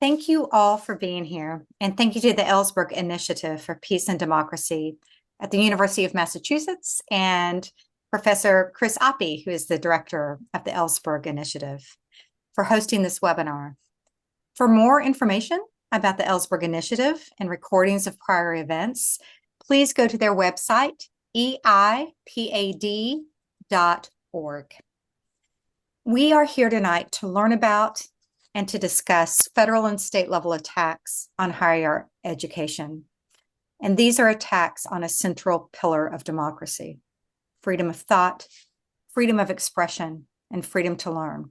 Thank you all for being here, and thank you to the Ellsberg Initiative for Peace and Democracy at the University of Massachusetts and Professor Chris Oppie, who is the director of the Ellsberg Initiative, for hosting this webinar. For more information about the Ellsberg Initiative and recordings of prior events, please go to their website, eipad.org. We are here tonight to learn about and to discuss federal and state level attacks on higher education. And these are attacks on a central pillar of democracy: freedom of thought, freedom of expression, and freedom to learn.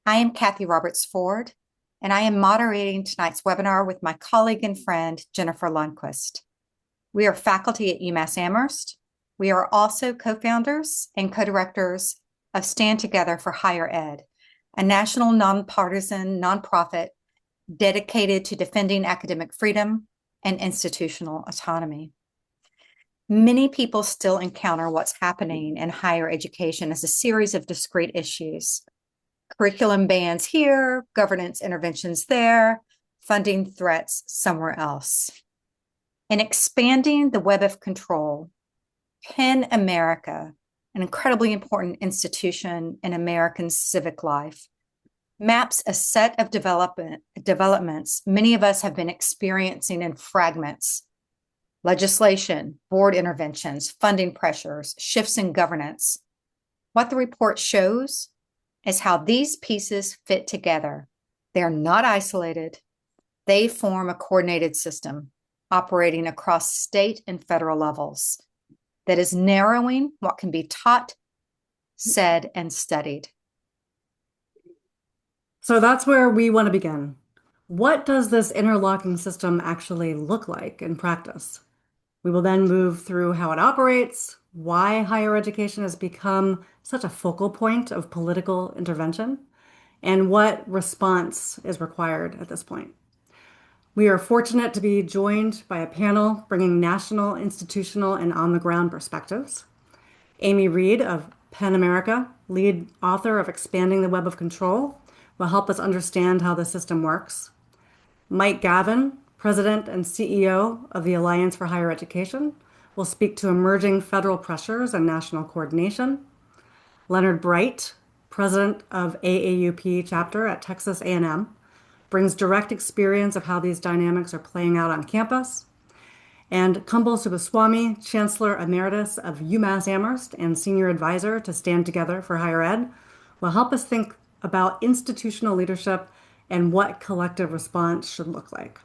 I am Kathy Roberts Ford, and I am moderating tonight's webinar with my colleague and friend, Jennifer Lundquist. We are faculty at UMass Amherst. We are also co-founders and co-directors of Stand Together for Higher Ed, a national nonpartisan nonprofit dedicated to defending academic freedom and institutional autonomy. Many people still encounter what's happening in higher education as a series of discrete issues: curriculum bans here, governance interventions there, funding threats somewhere else. In expanding the web of control, PEN America, an incredibly important institution in American civic life, maps a set of developments many of us have been experiencing in fragments: legislation, board interventions, funding pressures, shifts in governance. What the report shows is how these pieces fit together. They're not isolated. They form a coordinated system operating across state and federal levels that is narrowing what can be taught, said, and studied. So that's where we want to begin. What does this interlocking system actually look like in practice? We will then move through how it operates, why higher education has become such a focal point of political intervention, and what response is required at this point. We are fortunate to be joined by a panel bringing national, institutional, and on-the-ground perspectives. Amy Reed of PEN America, lead author of Expanding the Web of Control, will help us understand how the system works. Mike Gavin, President and CEO of the Alliance for Higher Education, will speak to emerging federal pressures and national coordination. Leonard Bright, President of AAUP chapter at Texas A&M, brings direct experience of how these dynamics are playing out on campus. And Kumbal Subbaswamy, Chancellor Emeritus of UMass Amherst and Senior Advisor to Stand Together for Higher Ed, will help us think about institutional leadership and what collective response should look like.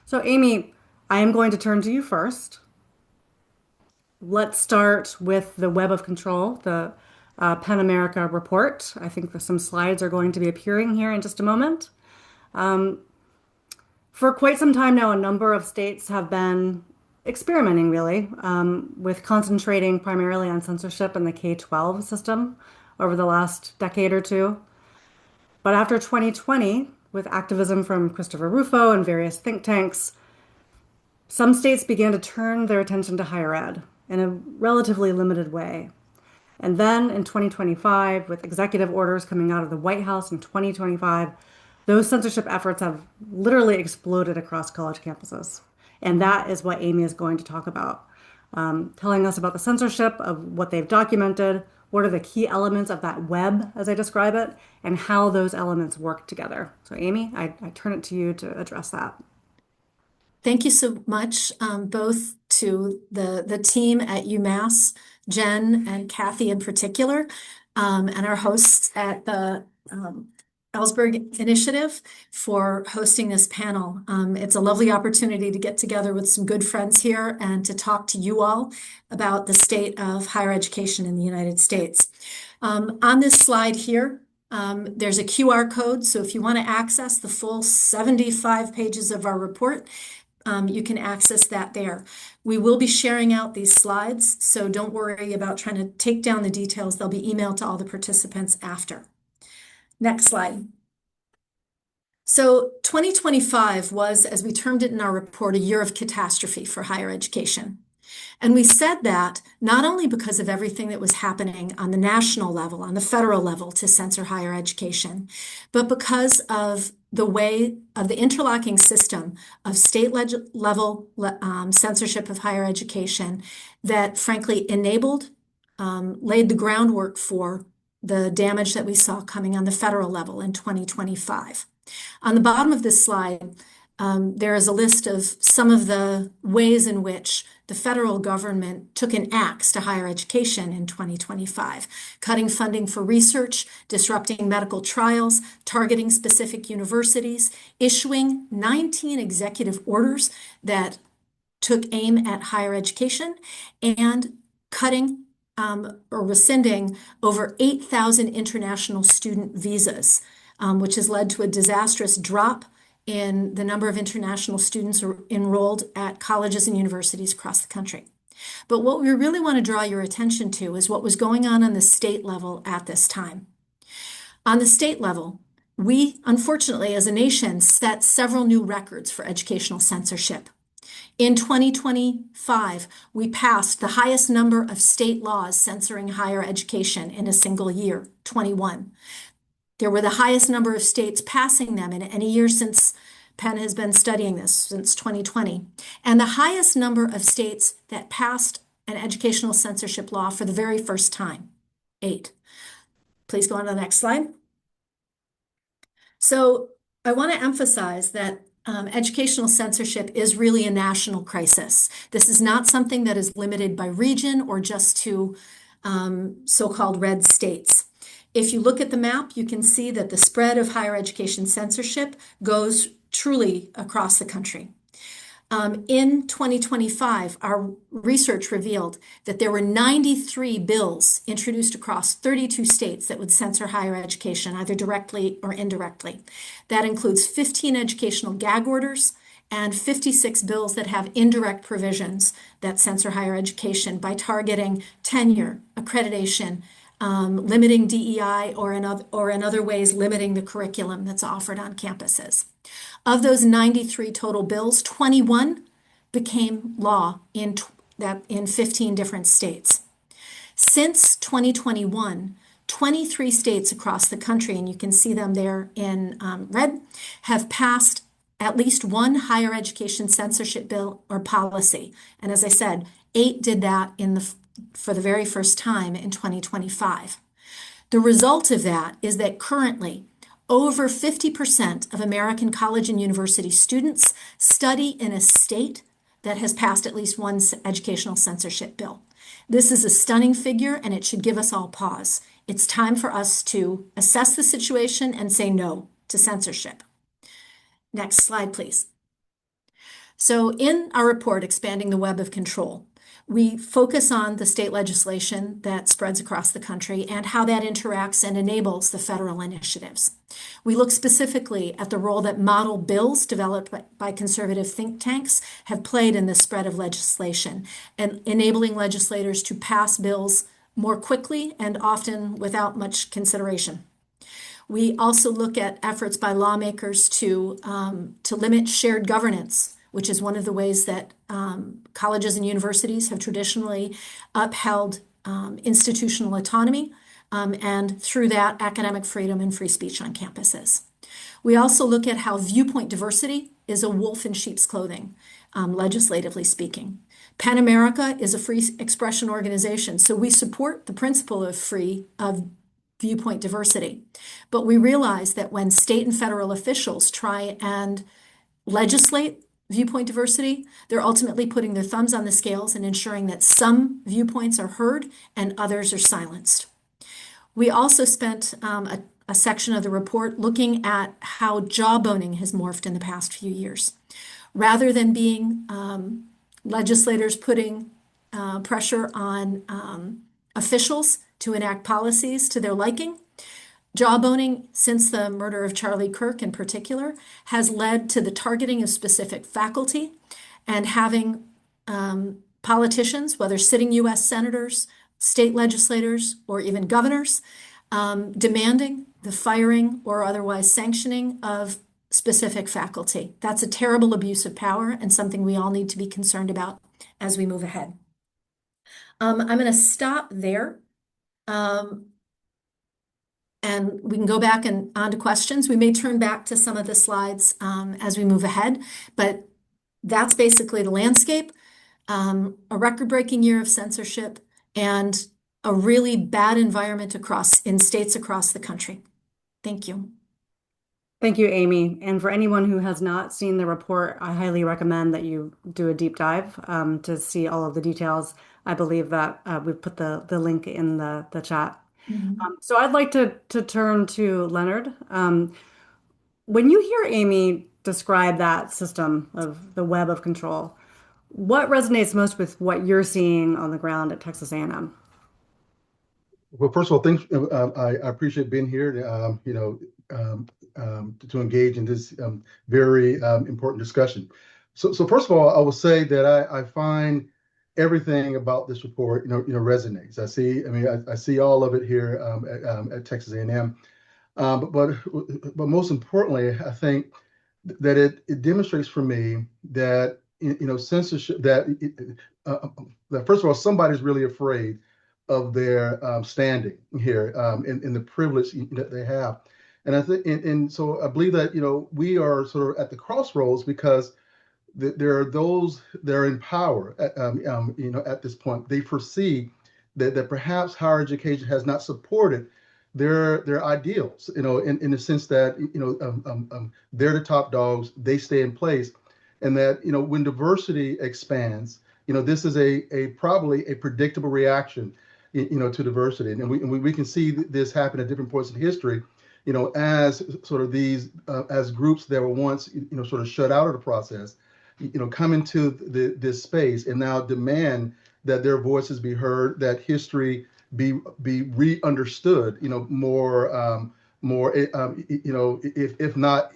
So Amy, I am going to turn to you first. Let's start with the web of control, the PEN America report. I think some slides are going to be appearing here in just a moment. For quite some time now, a number of states have been experimenting really with concentrating primarily on censorship in the K-12 system over the last decade or two. But after 2020, with activism from Christopher Rufo and various think tanks, some states began to turn their attention to higher ed in a relatively limited way. And then in 2025, with executive orders coming out of the White House in 2025, those censorship efforts have literally exploded across college campuses. And that is what Amy is going to talk about, telling us about the censorship of what they've documented, what are the key elements of that web, as I describe it, and how those elements work together. So Amy, I turn it to you to address that. Thank you so much, both to the team at UMass, Jen and Kathy in particular, and our hosts at the Ellsberg Initiative for hosting this panel. It's a lovely opportunity to get together with some good friends here and to talk to you all about the state of higher education in the United States. On this slide here, there's a QR code, so if you want to access the full 75 pages of our report, you can access that there. We will be sharing out these slides, so don't worry about trying to take down the details. They'll be emailed to all the participants after. Next slide. So 2025 was, as we termed it in our report, a year of catastrophe for higher education. And we said that not only because of everything that was happening on the national level, on the federal level to censor higher education, but because of the way of the interlocking system of state level censorship of higher education that frankly enabled, laid the groundwork for the damage that we saw coming on the federal level in 2025. On the bottom of this slide, there is a list of some of the ways in which the federal government took an axe to higher education in 2025, cutting funding for research, disrupting medical trials, targeting specific universities, issuing 19 executive orders that took aim at higher education, and cutting or rescinding over 8,000 international student visas, which has led to a disastrous drop in the number of international students enrolled at colleges and universities across the country. But what we really want to draw your attention to is what was going on the state level at this time. On the state level, we, unfortunately, as a nation, set several new records for educational censorship. In 2025, we passed the highest number of state laws censoring higher education in a single year, 21. There were the highest number of states passing them in any year since Penn has been studying this, since 2020, and the highest number of states that passed an educational censorship law for the very first time, 8. Please go on to the next slide. So I want to emphasize that educational censorship is really a national crisis. This is not something that is limited by region or just to so-called red states. If you look at the map, you can see that the spread of higher education censorship goes truly across the country. In 2025, our research revealed that there were 93 bills introduced across 32 states that would censor higher education, either directly or indirectly. That includes 15 educational gag orders and 56 bills that have indirect provisions that censor higher education by targeting tenure, accreditation, limiting DEI, or in other ways limiting the curriculum that's offered on campuses. Of those 93 total bills, 21 became law in 15 different states. Since 2021, 23 states across the country, and you can see them there in red, have passed at least one higher education censorship bill or policy. And as I said, 8 did that for the very first time in 2025. The result of that is that currently, over 50% of American college and university students study in a state that has passed at least one educational censorship bill. This is a stunning figure, and it should give us all pause. It's time for us to assess the situation and say no to censorship. Next slide, please. So in our report, Expanding the Web of Control, we focus on the state legislation that spreads across the country and how that interacts and enables the federal initiatives. We look specifically at the role that model bills developed by conservative think tanks have played in the spread of legislation and enabling legislators to pass bills more quickly and often without much consideration. We also look at efforts by lawmakers to limit shared governance, which is one of the ways that colleges and universities have traditionally upheld institutional autonomy and through that academic freedom and free speech on campuses. We also look at how viewpoint diversity is a wolf in sheep's clothing, legislatively speaking. PEN America is a free expression organization, so we support the principle of viewpoint diversity. But we realize that when state and federal officials try and legislate viewpoint diversity, they're ultimately putting their thumbs on the scales and ensuring that some viewpoints are heard and others are silenced. We also spent a section of the report looking at how jawboning has morphed in the past few years. Rather than being legislators putting pressure on officials to enact policies to their liking, jawboning, since the murder of Charlie Kirk in particular, has led to the targeting of specific faculty and having politicians, whether sitting U.S. senators, state legislators, or even governors, demanding the firing or otherwise sanctioning of specific faculty. That's a terrible abuse of power and something we all need to be concerned about as we move ahead. I'm going to stop there. And we can go back and on to questions. We may turn back to some of the slides as we move ahead, but that's basically the landscape. A record-breaking year of censorship and a really bad environment in states across the country. Thank you. Thank you, Amy. And for anyone who has not seen the report, I highly recommend that you do a deep dive to see all of the details. I believe that we've put the link in the chat. So I'd like to turn to Leonard. When you hear Amy describe that system of the web of control, what resonates most with what you're seeing on the ground at Texas A&M? Well, first of all, thanks. I appreciate being here. To engage in this very important discussion. So first of all, I will say that I find everything about this report, resonates. I see all of it here at Texas A&M. But most importantly, I think that it demonstrates for me that censorship, that first of all, somebody's really afraid of their standing here and the privilege that they have. And I think, and so I believe that we are sort of at the crossroads because there are those that are in power at this point. They foresee that perhaps higher education has not supported their ideals, in the sense that they're the top dogs, they stay in place, and that when diversity expands, this is a probably a predictable reaction, to diversity, and we can see this happen at different points in history, as sort of these as groups that were once sort of shut out of the process, come into this space and now demand that their voices be heard, that history be re-understood, more if not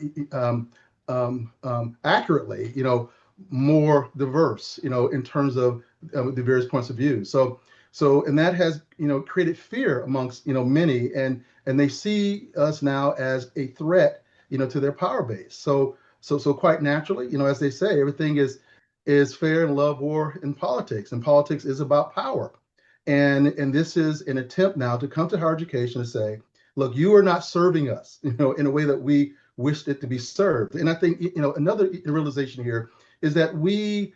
accurately, more diverse, in terms of the various points of view. So and that has created fear amongst many, and they see us now as a threat to their power base. So quite naturally, as they say, everything is fair in love, war, and politics is about power. And this is an attempt now to come to higher education and say, look, you are not serving us, in a way that we wished it to be served. And I think, another realization here is that we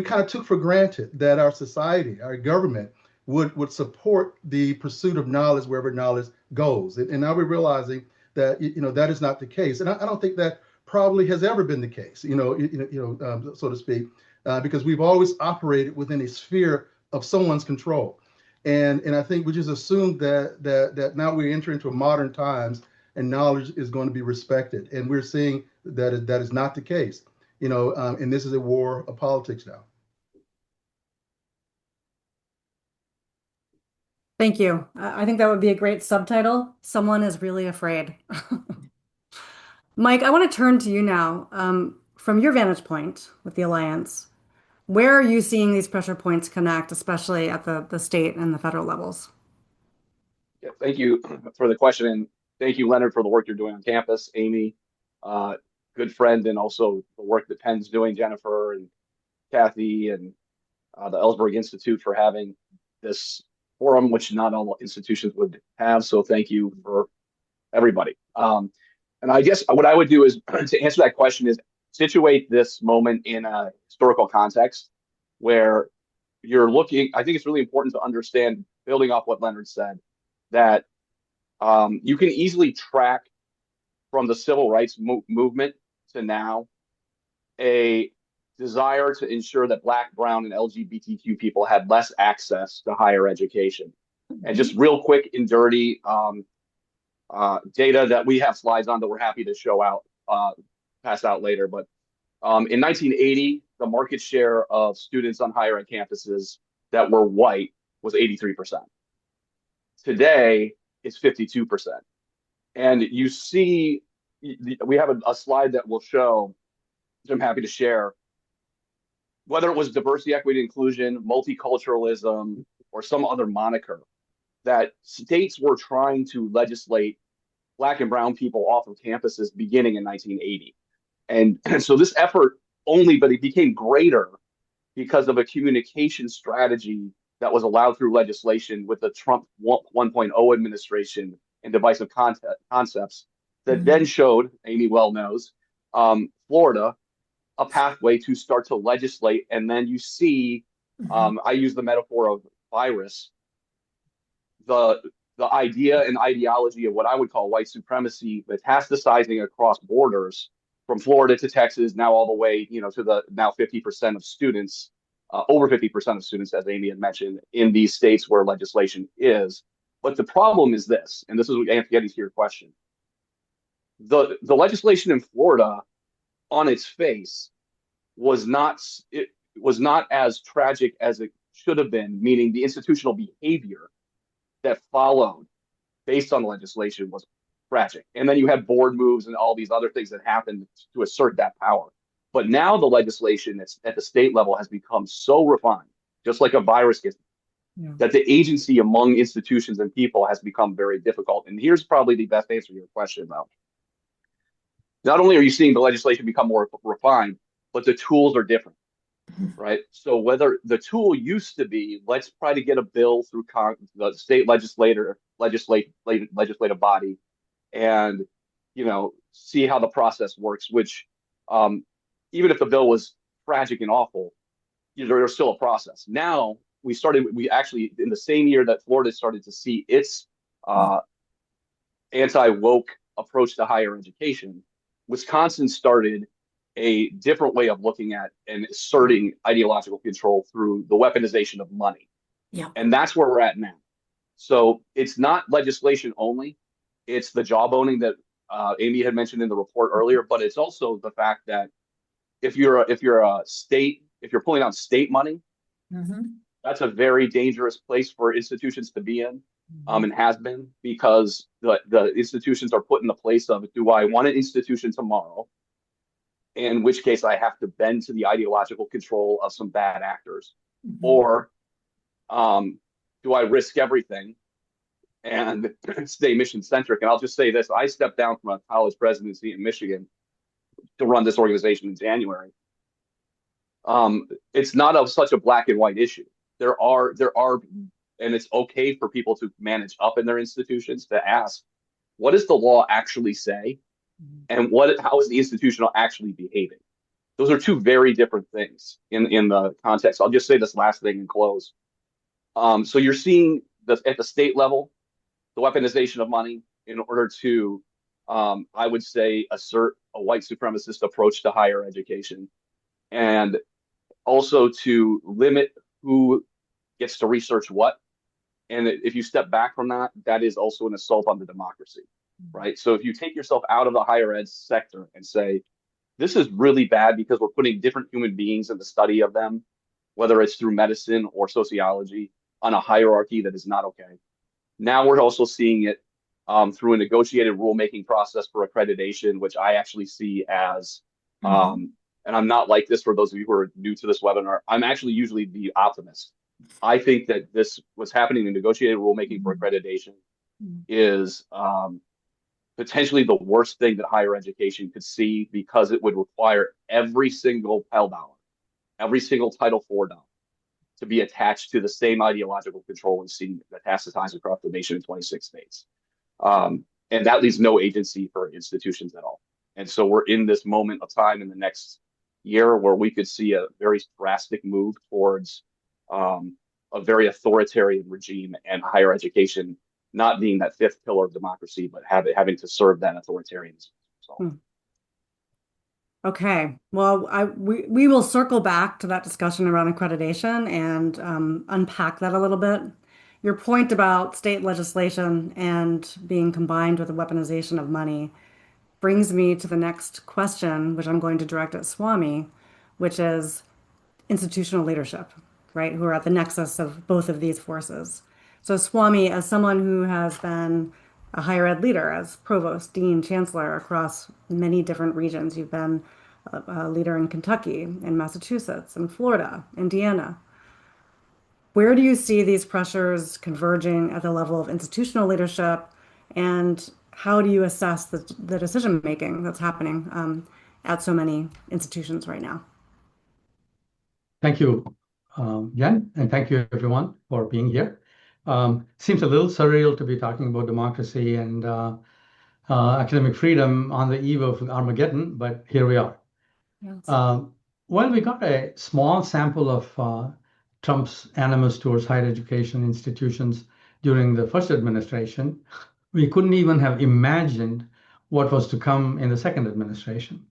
kind of took for granted that our society, our government would support the pursuit of knowledge wherever knowledge goes. And now we're realizing that, that is not the case. And I don't think that probably has ever been the case, so to speak, because we've always operated within a sphere of someone's control. And I think we just assumed that now we enter into modern times and knowledge is going to be respected. And we're seeing that that is not the case, and this is a war of politics now. Thank you. I think that would be a great subtitle. Someone is really afraid. Mike, I want to turn to you now. From your vantage point with the Alliance, where are you seeing these pressure points connect, especially at the state and the federal levels? Yeah, thank you for the question. And thank you, Leonard, for the work you're doing on campus. Amy, good friend, and also the work that Penn's doing, Jennifer and Kathy, and the Ellsberg Institute for having this forum, which not all institutions would have. So thank you for everybody. And I guess what I would do is to answer that question is situate this moment in a historical context where you're looking. I think it's really important to understand, building off what Leonard said, that you can easily track from the civil rights movement to now a desire to ensure that Black, brown, and LGBTQ people had less access to higher education. And just real quick and dirty data that we have slides on that we're happy to show out, pass out later. But in 1980, the market share of students on higher ed campuses that were white was 83%. Today, it's 52%. And you see, we have a slide that will show, which I'm happy to share, whether it was diversity, equity, inclusion, multiculturalism, or some other moniker, that states were trying to legislate Black and brown people off of campuses beginning in 1980. And so this effort but it became greater because of a communication strategy that was allowed through legislation with the Trump 1.0 administration and divisive concepts that then showed, Amy well knows, Florida, a pathway to start to legislate. And then you see, I use the metaphor of virus, the idea and ideology of what I would call white supremacy metastasizing across borders from Florida to Texas, now all the way, to the now 50% of students, over 50% of students, as Amy had mentioned, in these states where legislation is. But the problem is this, and this is getting to your question. The legislation in Florida, on its face, was not as tragic as it should have been, meaning the institutional behavior that followed based on the legislation was tragic. And then you had board moves and all these other things that happened to assert that power. But now the legislation that's at the state level has become so refined, just like a virus gets, that the agency among institutions and people has become very difficult. And here's probably the best answer to your question, though. Not only are you seeing the legislation become more refined, but the tools are different, right? So whether the tool used to be, let's try to get a bill through the state legislative body and, see how the process works, which even if the bill was tragic and awful, there's still a process. Now we actually, in the same year that Florida started to see its anti-woke approach to higher education, Wisconsin started a different way of looking at and asserting ideological control through the weaponization of money. Yeah. And that's where we're at now. So it's not legislation only. It's the jawboning that Amy had mentioned in the report earlier, but it's also the fact that if you're pulling out state money, that's a very dangerous place for institutions to be in, and has been, because the institutions are put in the place of, do I want an institution tomorrow? In which case I have to bend to the ideological control of some bad actors, or do I risk everything and stay mission centric? And I'll just say this: I stepped down from a college presidency in Michigan to run this organization in January. It's not such a black and white issue. There are, and it's okay for people to manage up in their institutions to ask, what does the law actually say? And how is the institutional actually behaving? Those are two very different things in the context. I'll just say this last thing and close. So you're seeing at the state level, the weaponization of money in order to, I would say, assert a white supremacist approach to higher education, and also to limit who gets to research what. And if you step back from that, that is also an assault on the democracy, right? So if you take yourself out of the higher ed sector and say, this is really bad because we're putting different human beings in the study of them, whether it's through medicine or sociology, on a hierarchy that is not okay. Now we're also seeing it through a negotiated rulemaking process for accreditation, which I actually see as, and I'm not like this for those of you who are new to this webinar, I'm actually usually the optimist. I think that this, what's happening in negotiated rulemaking for accreditation is potentially the worst thing that higher education could see, because it would require every single Pell dollar, every single Title IV dollar to be attached to the same ideological control we've seen metastasized across the nation in 26 states. And that leaves no agency for institutions at all. And so we're in this moment of time in the next year where we could see a very drastic move towards a very authoritarian regime, and higher education not being that fifth pillar of democracy, but having to serve that authoritarianism. So. Okay, well, we will circle back to that discussion around accreditation and unpack that a little bit. Your point about state legislation and being combined with the weaponization of money brings me to the next question, which I'm going to direct at Swami, which is institutional leadership, right? Who are at the nexus of both of these forces. So Swami, as someone who has been a higher ed leader, as provost, dean, chancellor across many different regions, you've been a leader in Kentucky, in Massachusetts, in Florida, Indiana. Where do you see these pressures converging at the level of institutional leadership, and how do you assess the decision-making that's happening at so many institutions right now? Thank you, Jen, and thank you everyone for being here. Seems a little surreal to be talking about democracy and academic freedom on the eve of Armageddon, but here we are. Yes. Well, we got a small sample of Trump's animus towards higher education institutions during the first administration. We couldn't even have imagined what was to come in the second administration.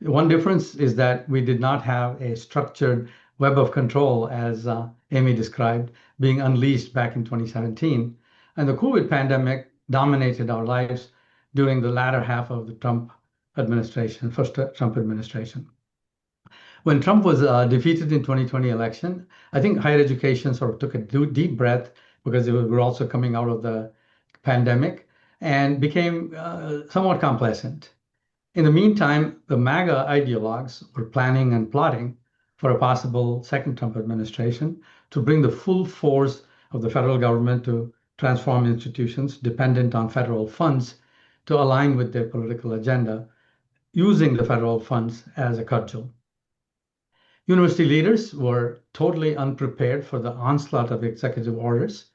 One difference is that we did not have a structured web of control, as Amy described, being unleashed back in 2017. And the COVID pandemic dominated our lives during the latter half of the Trump administration, first Trump administration. When Trump was defeated in 2020 election, I think higher education sort of took a deep breath because we were also coming out of the pandemic and became somewhat complacent. In the meantime, the MAGA ideologues were planning and plotting for a possible second Trump administration to bring the full force of the federal government to transform institutions dependent on federal funds to align with their political agenda, using the federal funds as a cudgel. University leaders were totally unprepared for the onslaught of executive orders.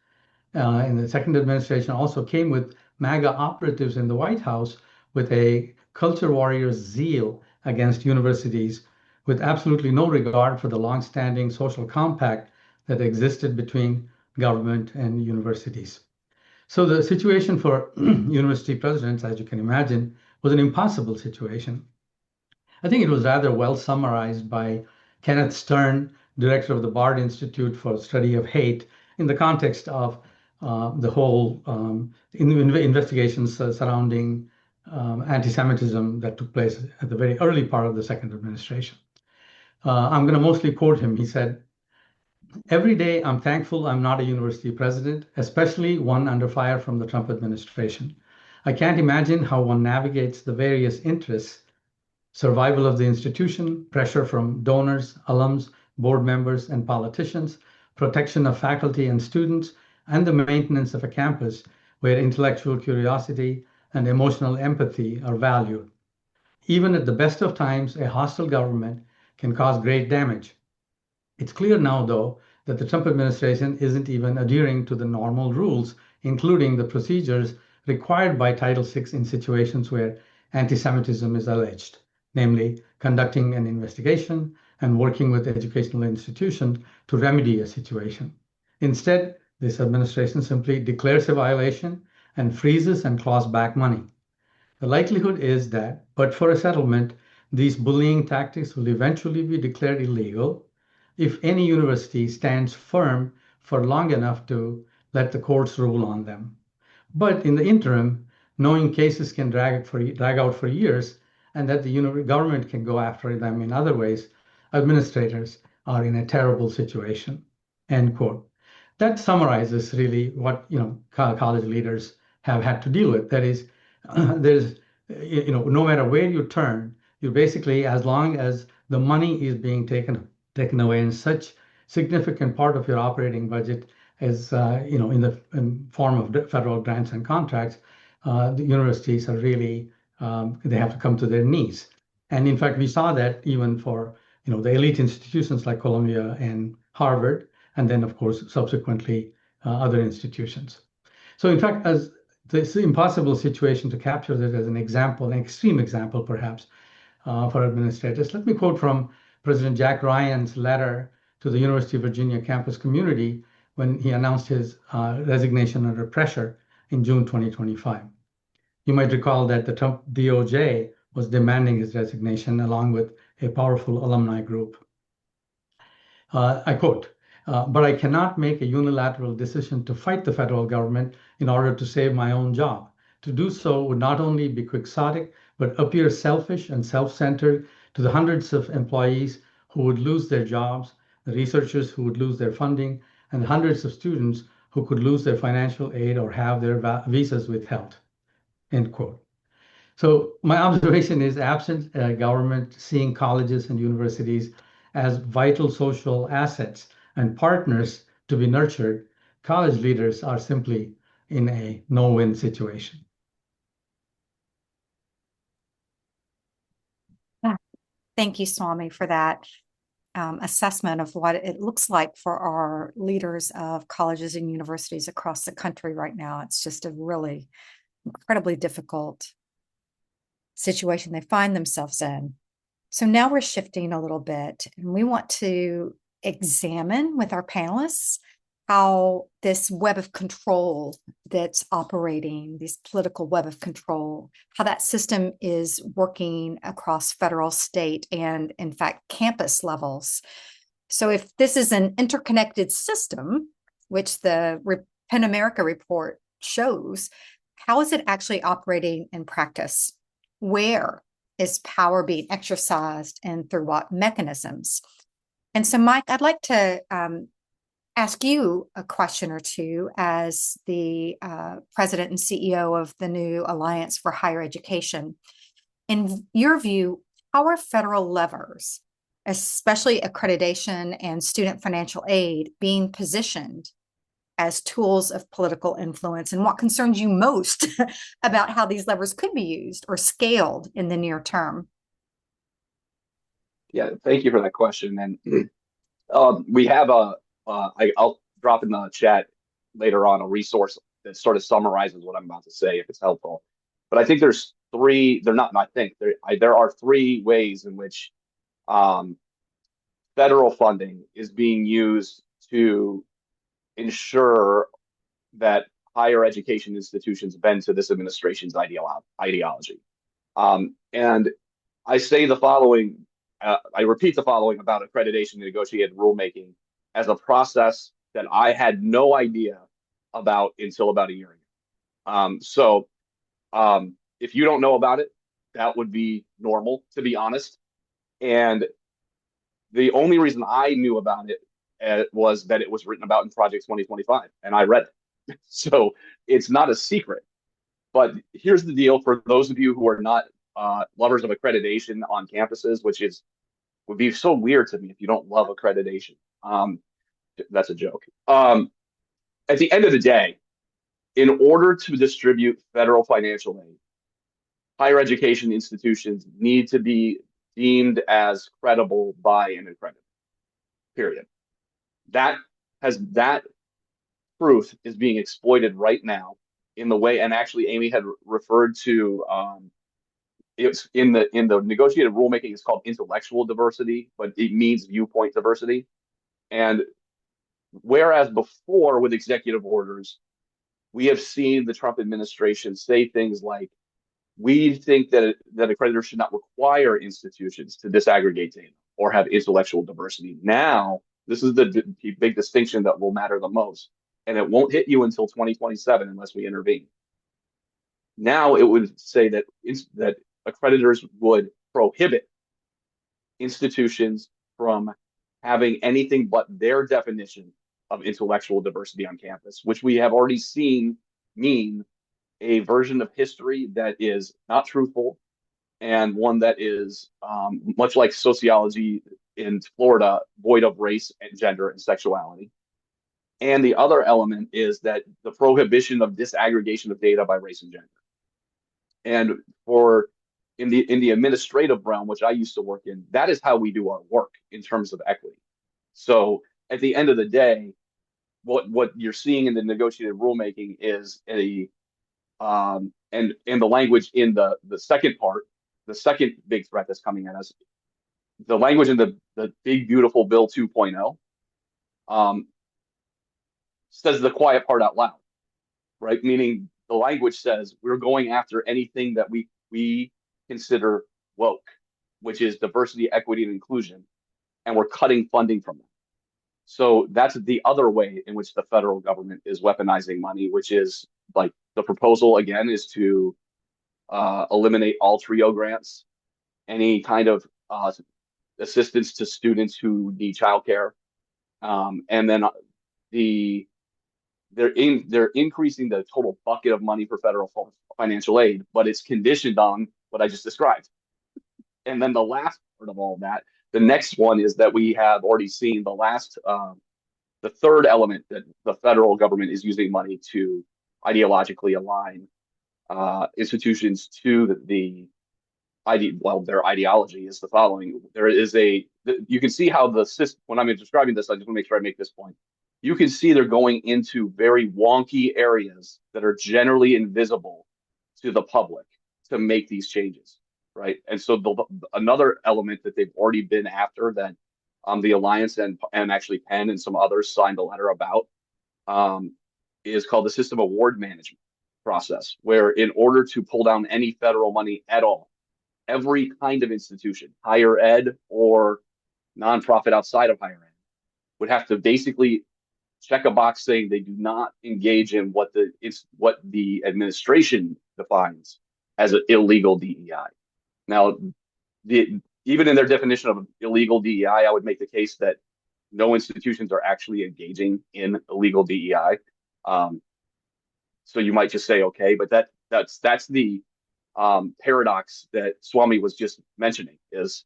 In the second administration also came with MAGA operatives in the White House with a culture warrior zeal against universities, with absolutely no regard for the longstanding social compact that existed between government and universities. So the situation for university presidents, as you can imagine, was an impossible situation. I think it was rather well summarized by Kenneth Stern, director of the Bard Institute for Study of Hate, in the context of the whole investigations surrounding anti-Semitism that took place at the very early part of the second administration. I'm going to mostly quote him. He said, "Every day I'm thankful I'm not a university president, especially one under fire from the Trump administration. I can't imagine how one navigates the various interests, survival of the institution, pressure from donors, alums, board members, and politicians, protection of faculty and students, and the maintenance of a campus where intellectual curiosity and emotional empathy are valued. Even at the best of times, a hostile government can cause great damage. It's clear now, though, that the Trump administration isn't even adhering to the normal rules, including the procedures required by Title VI in situations where anti-Semitism is alleged, namely conducting an investigation and working with educational institutions to remedy a situation. Instead, this administration simply declares a violation and freezes and claws back money. The likelihood is that, but for a settlement, these bullying tactics will eventually be declared illegal if any university stands firm for long enough to let the courts rule on them. But in the interim, knowing cases can drag out for years and that the government can go after them in other ways, administrators are in a terrible situation." End quote. That summarizes really what college leaders have had to deal with. That is, there's no matter where you turn, you basically, as long as the money is being taken away in such significant part of your operating budget as in the form of federal grants and contracts, the universities are really they have to come to their knees. And in fact, we saw that even for the elite institutions like Columbia and Harvard, and then of course subsequently other institutions. So in fact, as this impossible situation to capture that as an example, an extreme example perhaps for administrators, let me quote from President Jack Ryan's letter to the University of Virginia campus community when he announced his resignation under pressure in June 2025. You might recall that the Trump DOJ was demanding his resignation along with a powerful alumni group. I quote, "But I cannot make a unilateral decision to fight the federal government in order to save my own job. To do so would not only be quixotic, but appear selfish and self-centered to the hundreds of employees who would lose their jobs, the researchers who would lose their funding, and the hundreds of students who could lose their financial aid or have their visas withheld." End quote. So my observation is, absent government seeing colleges and universities as vital social assets and partners to be nurtured, college leaders are simply in a no-win situation. Thank you, Swami, for that. assessment of what it looks like for our leaders of colleges and universities across the country right now. It's just a really incredibly difficult situation they find themselves in. So now we're shifting a little bit, and we want to examine with our panelists how this web of control that's operating, this political web of control, how that system is working across federal, state, and in fact, campus levels. So if this is an interconnected system, which the PEN America report shows, how is it actually operating in practice? Where is power being exercised and through what mechanisms? And so, Mike, I'd like to ask you a question or two as the president and CEO of the new Alliance for Higher Education. In your view, how are federal levers, especially accreditation and student financial aid, being positioned as tools of political influence, and what concerns you most about how these levers could be used or scaled in the near term? Yeah, thank you for that question. And we have I'll drop in the chat later on a resource that sort of summarizes what I'm about to say, if it's helpful. But I think there's three. They're not. I think there are three ways in which federal funding is being used to ensure that higher education institutions bend to this administration's ideology. And I say the following. I repeat the following about accreditation and negotiated rulemaking as a process that I had no idea about until about a year ago. If you don't know about it, that would be normal, to be honest. And the only reason I knew about it was that it was written about in Project 2025, and I read it. So it's not a secret. But here's the deal for those of you who are not lovers of accreditation on campuses, which would be so weird to me if you don't love accreditation. That's a joke. At the end of the day, in order to distribute federal financial aid, higher education institutions need to be deemed as credible by an accreditor. Period. That truth is being exploited right now in the way, and actually Amy had referred to it's in the negotiated rulemaking, it's called intellectual diversity, but it means viewpoint diversity. And whereas before with executive orders, we have seen the Trump administration say things like, we think that accreditors should not require institutions to disaggregate data or have intellectual diversity. Now, this is the big distinction that will matter the most, and it won't hit you until 2027 unless we intervene. Now it would say that accreditors would prohibit institutions from having anything but their definition of intellectual diversity on campus, which we have already seen mean a version of history that is not truthful and one that is much like sociology in Florida, void of race and gender and sexuality. And the other element is that the prohibition of disaggregation of data by race and gender. And in the administrative realm, which I used to work in, that is how we do our work in terms of equity. So at the end of the day, what you're seeing in the negotiated rulemaking is and the language in the second part, the second big threat that's coming at us, the language in the big beautiful bill 2.0 says the quiet part out loud, right? Meaning the language says we're going after anything that we consider woke, which is diversity, equity, and inclusion, and we're cutting funding from them. So that's the other way in which the federal government is weaponizing money, which is like the proposal again is to eliminate all TRIO grants, any kind of assistance to students who need childcare, and then they're increasing the total bucket of money for federal financial aid, but it's conditioned on what I just described. And then the last part of all of that, the next one is that we have already seen the third element that the federal government is using money to ideologically align institutions to the their ideology is the following. You can see how the system, when I'm describing this, I just want to make sure I make this point. You can see they're going into very wonky areas that are generally invisible to the public to make these changes, right? And so another element that they've already been after that the Alliance and actually Penn and some others signed a letter about is called the system award management process, where in order to pull down any federal money at all, every kind of institution, higher ed or nonprofit outside of higher ed, would have to basically check a box saying they do not engage in what the administration defines as an illegal DEI. Now, even in their definition of illegal DEI, I would make the case that no institutions are actually engaging in illegal DEI. So you might just say, okay, but that's the paradox that Swami was just mentioning is,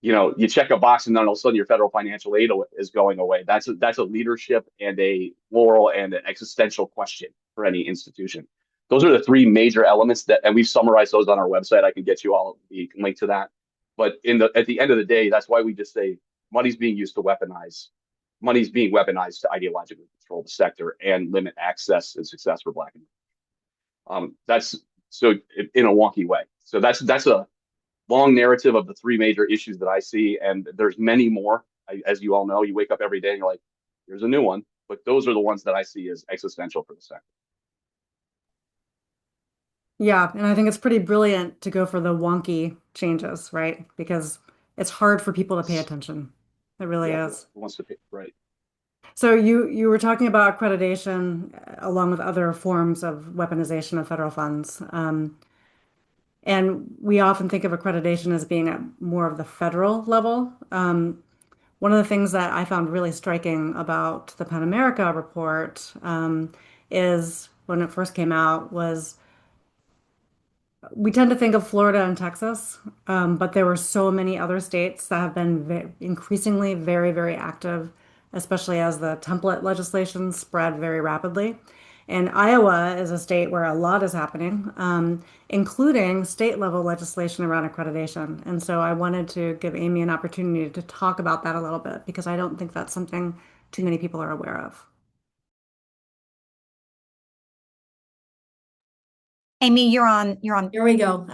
you check a box and then all of a sudden your federal financial aid is going away. That's a leadership and a moral and an existential question for any institution. Those are the three major elements and we've summarized those on our website. I can get you all the link to that. But at the end of the day, that's why we just say money's being used to weaponize. Money's being weaponized to ideologically control the sector and limit access and success for Black and that's so in a wonky way. So that's a long narrative of the three major issues that I see, and there's many more. As you all know, you wake up every day and you're like, here's a new one. But those are the ones that I see as existential for the sector. Yeah, and I think it's pretty brilliant to go for the wonky changes, right? Because it's hard for people to pay attention. It really is. Wants to pay, right. So you were talking about accreditation along with other forms of weaponization of federal funds. And we often think of accreditation as being at more of the federal level. One of the things that I found really striking about the Pan America report is when it first came out was we tend to think of Florida and Texas, but there were so many other states that have been increasingly very, very active, especially as the template legislation spread very rapidly. And Iowa is a state where a lot is happening, including state level legislation around accreditation. And so I wanted to give Amy an opportunity to talk about that a little bit because I don't think that's something too many people are aware of. Amy, you're on. Here we go.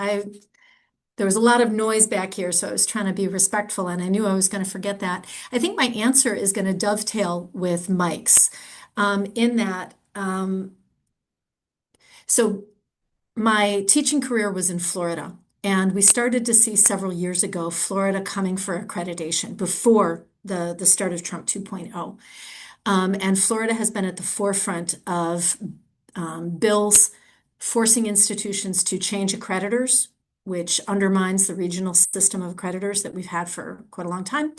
There was a lot of noise back here, so I was trying to be respectful, and I knew I was going to forget that. I think my answer is going to dovetail with Mike's, in that. So my teaching career was in Florida, and we started to see several years ago Florida coming for accreditation before the start of Trump 2.0. And Florida has been at the forefront of bills forcing institutions to change accreditors, which undermines the regional system of accreditors that we've had for quite a long time.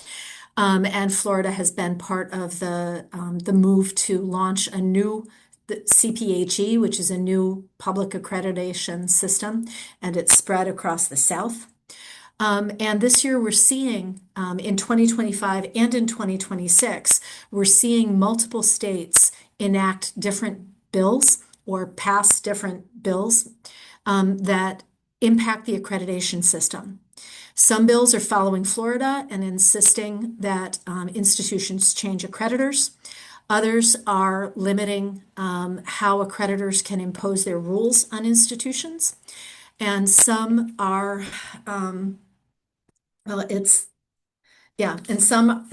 And Florida has been part of the move to launch a new CPHE, which is a new public accreditation system, and it's spread across the South. And this year we're seeing, in 2025 and in 2026, we're seeing multiple states enact different bills or pass different bills that impact the accreditation system. Some bills are following Florida and insisting that institutions change accreditors. Others are limiting how accreditors can impose their rules on institutions. And some are, and some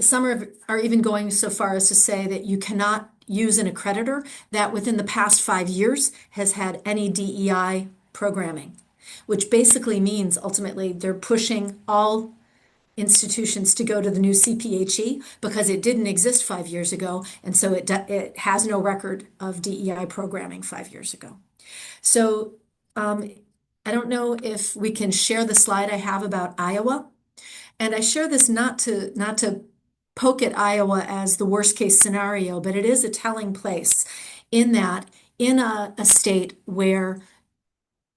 are even going so far as to say that you cannot use an accreditor that within the past 5 years has had any DEI programming, which basically means ultimately they're pushing all institutions to go to the new CPHE because it didn't exist 5 years ago, and so it has no record of DEI programming 5 years ago. So I don't know if we can share the slide I have about Iowa, and I share this not to poke at Iowa as the worst case scenario, but it is a telling place in that in a state where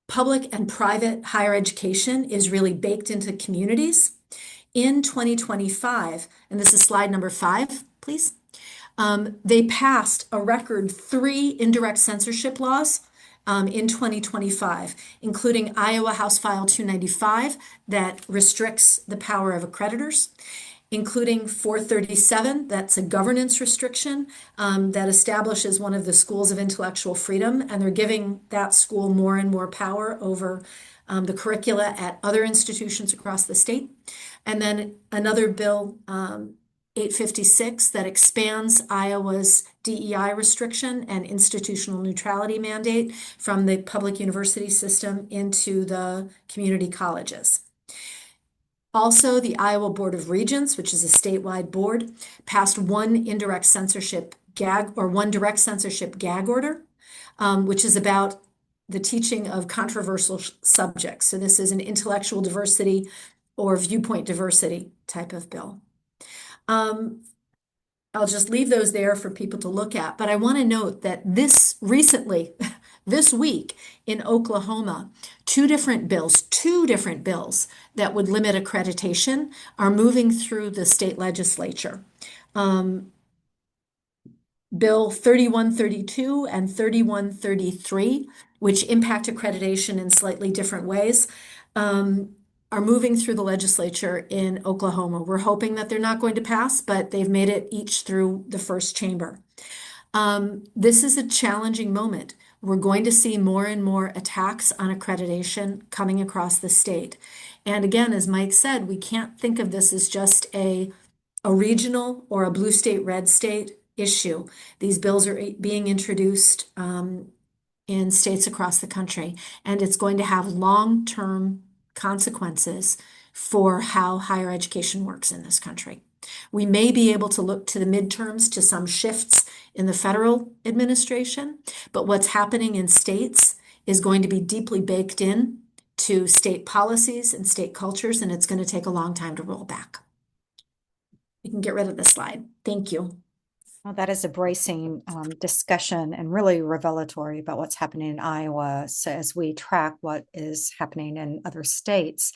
public and private higher education is really baked into communities. In 2025, and this is slide number 5, please, they passed a record 3 indirect censorship laws in 2025, including Iowa House File 295 that restricts the power of accreditors, including 437, that's a governance restriction that establishes one of the schools of intellectual freedom, and they're giving that school more and more power over the curricula at other institutions across the state. And then another bill, 856, that expands Iowa's DEI restriction and institutional neutrality mandate from the public university system into the community colleges. Also, the Iowa Board of Regents, which is a statewide board, passed one direct censorship gag order, which is about the teaching of controversial subjects. So this is an intellectual diversity or viewpoint diversity type of bill. I'll just leave those there for people to look at, but I want to note that this week in Oklahoma, two different bills that would limit accreditation are moving through the state legislature. Bill 3132 and 3133, which impact accreditation in slightly different ways, are moving through the legislature in Oklahoma. We're hoping that they're not going to pass, but they've made it each through the first chamber. This is a challenging moment. We're going to see more and more attacks on accreditation coming across the state. And again, as Mike said, we can't think of this as just a regional or a blue state, red state issue. These bills are being introduced in states across the country, and it's going to have long-term consequences for how higher education works in this country. We may be able to look to the midterms to some shifts in the federal administration, but what's happening in states is going to be deeply baked in to state policies and state cultures, and it's going to take a long time to roll back. You can get rid of this slide. Thank you. Well, that is a bracing discussion and really revelatory about what's happening in Iowa. So as we track what is happening in other states,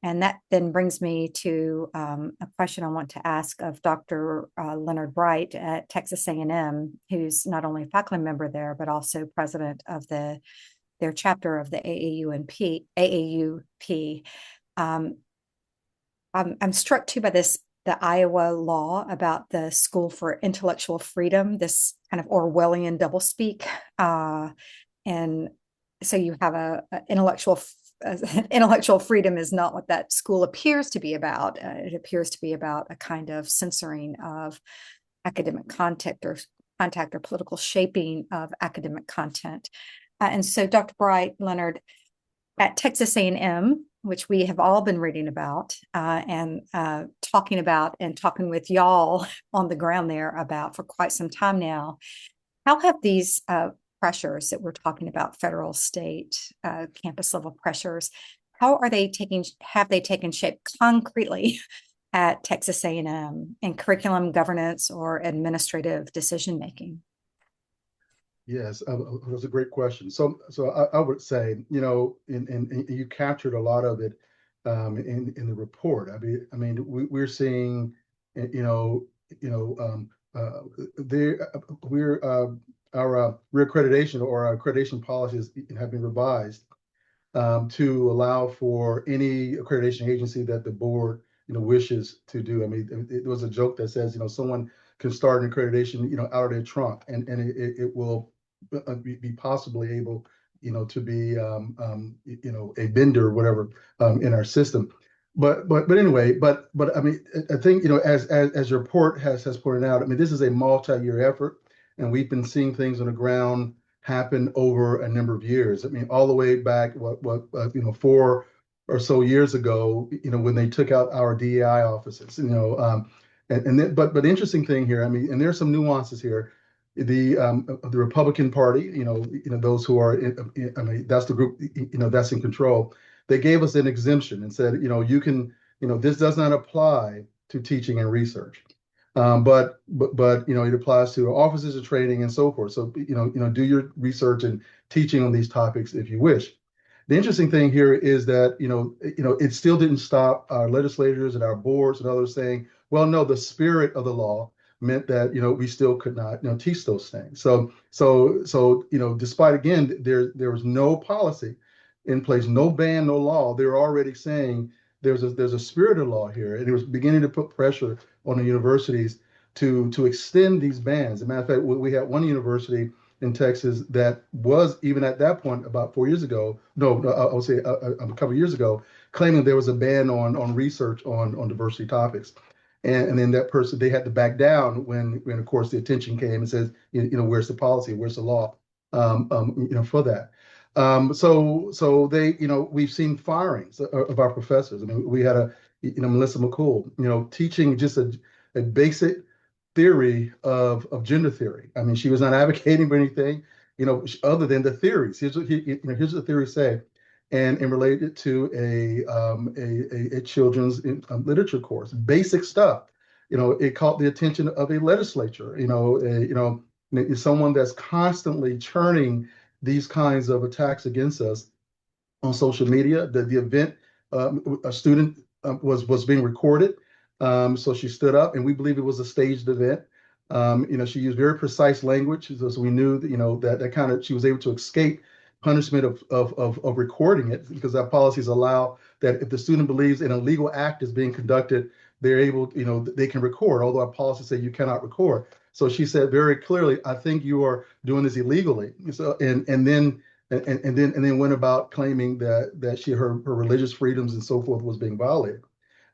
and that then brings me to a question I want to ask of Dr. Leonard Bright at Texas A&M, who's not only a faculty member there, but also president of their chapter of the AAUP. I'm struck too by the Iowa law about the School for Intellectual Freedom, this kind of Orwellian doublespeak. And so you have intellectual freedom is not what that school appears to be about. It appears to be about a kind of censoring of academic content or political shaping of academic content. And so Dr. Bright, Leonard, at Texas A&M, which we have all been reading about and talking about and talking with y'all on the ground there about for quite some time now. How have these pressures that we're talking about, federal, state, campus level pressures, have they taken shape concretely at Texas A&M in curriculum governance or administrative decision making? Yes, that was a great question. So I would say, and you captured a lot of it in the report. I mean, we're seeing, our reaccreditation or our accreditation policies have been revised to allow for any accreditation agency that the board, wishes to do. I mean, it was a joke that says, someone can start an accreditation, out of their trunk, and it will be possibly able, to be, a vendor or whatever in our system. But anyway, but I mean, I think, as your report has pointed out, I mean, this is a multi-year effort, and we've been seeing things on the ground happen over a number of years. I mean, all the way back, 4 or so years ago, when they took out our DEI offices, but the interesting thing here, I mean, and there's some nuances here. The Republican Party, those who are, I mean, that's the group, that's in control. They gave us an exemption and said, you can, this does not apply to teaching and research, but it applies to offices of training and so forth. So do your research and teaching on these topics if you wish. The interesting thing here is that it still didn't stop our legislators and our boards and others saying, well, no, the spirit of the law meant that, we still could not, teach those things. So, despite, again, there was no policy in place, no ban, no law. They were already saying there's a spirit of law here, and it was beginning to put pressure on the universities to extend these bans. As a matter of fact, we had one university in Texas that was, even at that point, about 4 years ago, no, I would say a couple of years ago, claiming there was a ban on research on diversity topics. And then that person, they had to back down when of course the attention came and says, where's the policy, where's the law, for that. So they, we've seen firings of our professors. I mean, we had Melissa McCool, teaching just a basic theory of gender theory. I mean, she was not advocating for anything, other than the theories. Here's what here's what the theories say, and related to a children's literature course, basic stuff. It caught the attention of a legislature. Someone that's constantly churning these kinds of attacks against us on social media. The event, a student was being recorded. So she stood up, and we believe it was a staged event. She used very precise language, so we knew that, that kind of, she was able to escape punishment of recording it, because our policies allow that if the student believes an illegal act is being conducted, they're able, they can record, although our policies say you cannot record. So she said very clearly, I think you are doing this illegally. So, and then went about claiming that her religious freedoms and so forth was being violated.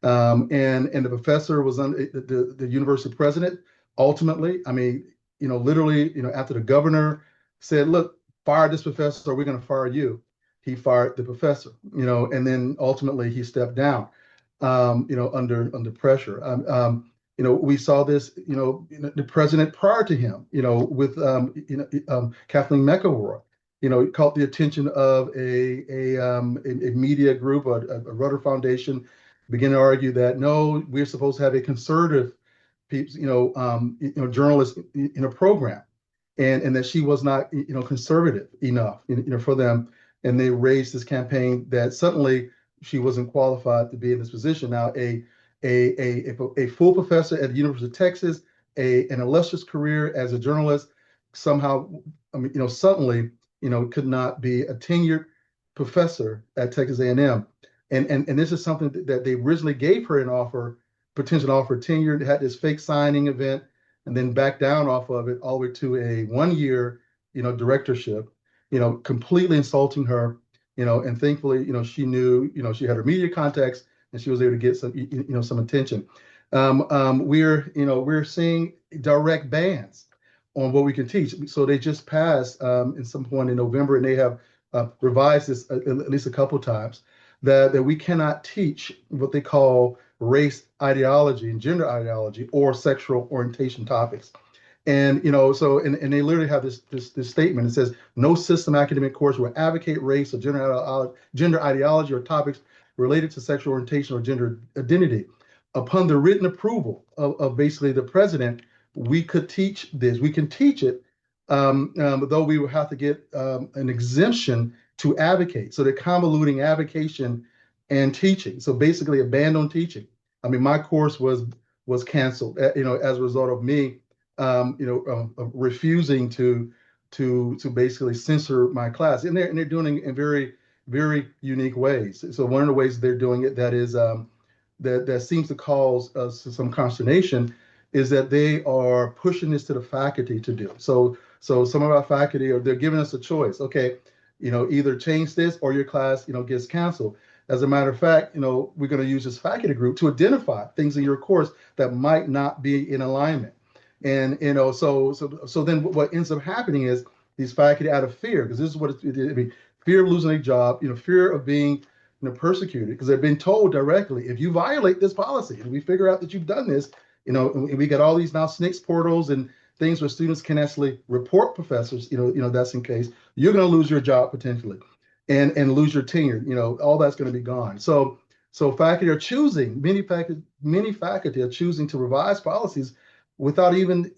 And the professor was the university president. Ultimately, I mean, literally, after the governor said, look, fire this professor or we're going to fire you, he fired the professor, and then ultimately he stepped down, under pressure. We saw this, the president prior to him, with Kathleen McElroy, caught the attention of a media group, a Rudder Foundation, began to argue that no, we're supposed to have a conservative, journalist in a program, and that she was not, conservative enough, for them, and they raised this campaign that suddenly she wasn't qualified to be in this position. Now, a full professor at the University of Texas, an illustrious career as a journalist, somehow, suddenly, could not be a tenured professor at Texas A&M. And this is something that they originally gave her an potential offer, tenure, had this fake signing event, and then backed down off of it all the way to a 1 year, directorship, completely insulting her, and thankfully, she knew, she had her media contacts and she was able to get some, some attention. We're seeing direct bans on what we can teach. So they just passed in some point in November, and they have revised this at least a couple of times, that we cannot teach what they call race ideology and gender ideology or sexual orientation topics. And so they literally have this statement. It says no system academic course will advocate race or gender ideology or topics related to sexual orientation or gender identity. Upon the written approval of basically the president, we could teach this. We can teach it, though we would have to get an exemption to advocate. So they're convoluting avocation and teaching. So basically a ban on teaching. I mean, my course was canceled, as a result of me, refusing to basically censor my class. And they're doing it in very, very unique ways. So one of the ways they're doing it that is that seems to cause us some consternation is that they are pushing this to the faculty to do. So some of our faculty they're giving us a choice. Okay, either change this or your class, gets canceled. As a matter of fact, we're going to use this faculty group to identify things in your course that might not be in alignment. And, so then what ends up happening is these faculty, out of fear, because this is what I mean, fear of losing a job, fear of being, persecuted, because they've been told directly, if you violate this policy and we figure out that you've done this, and we got all these now SNCS portals and things where students can actually report professors, that's in case, you're going to lose your job potentially and lose your tenure, all that's going to be gone. So faculty are choosing, many faculty are choosing to revise policies without even,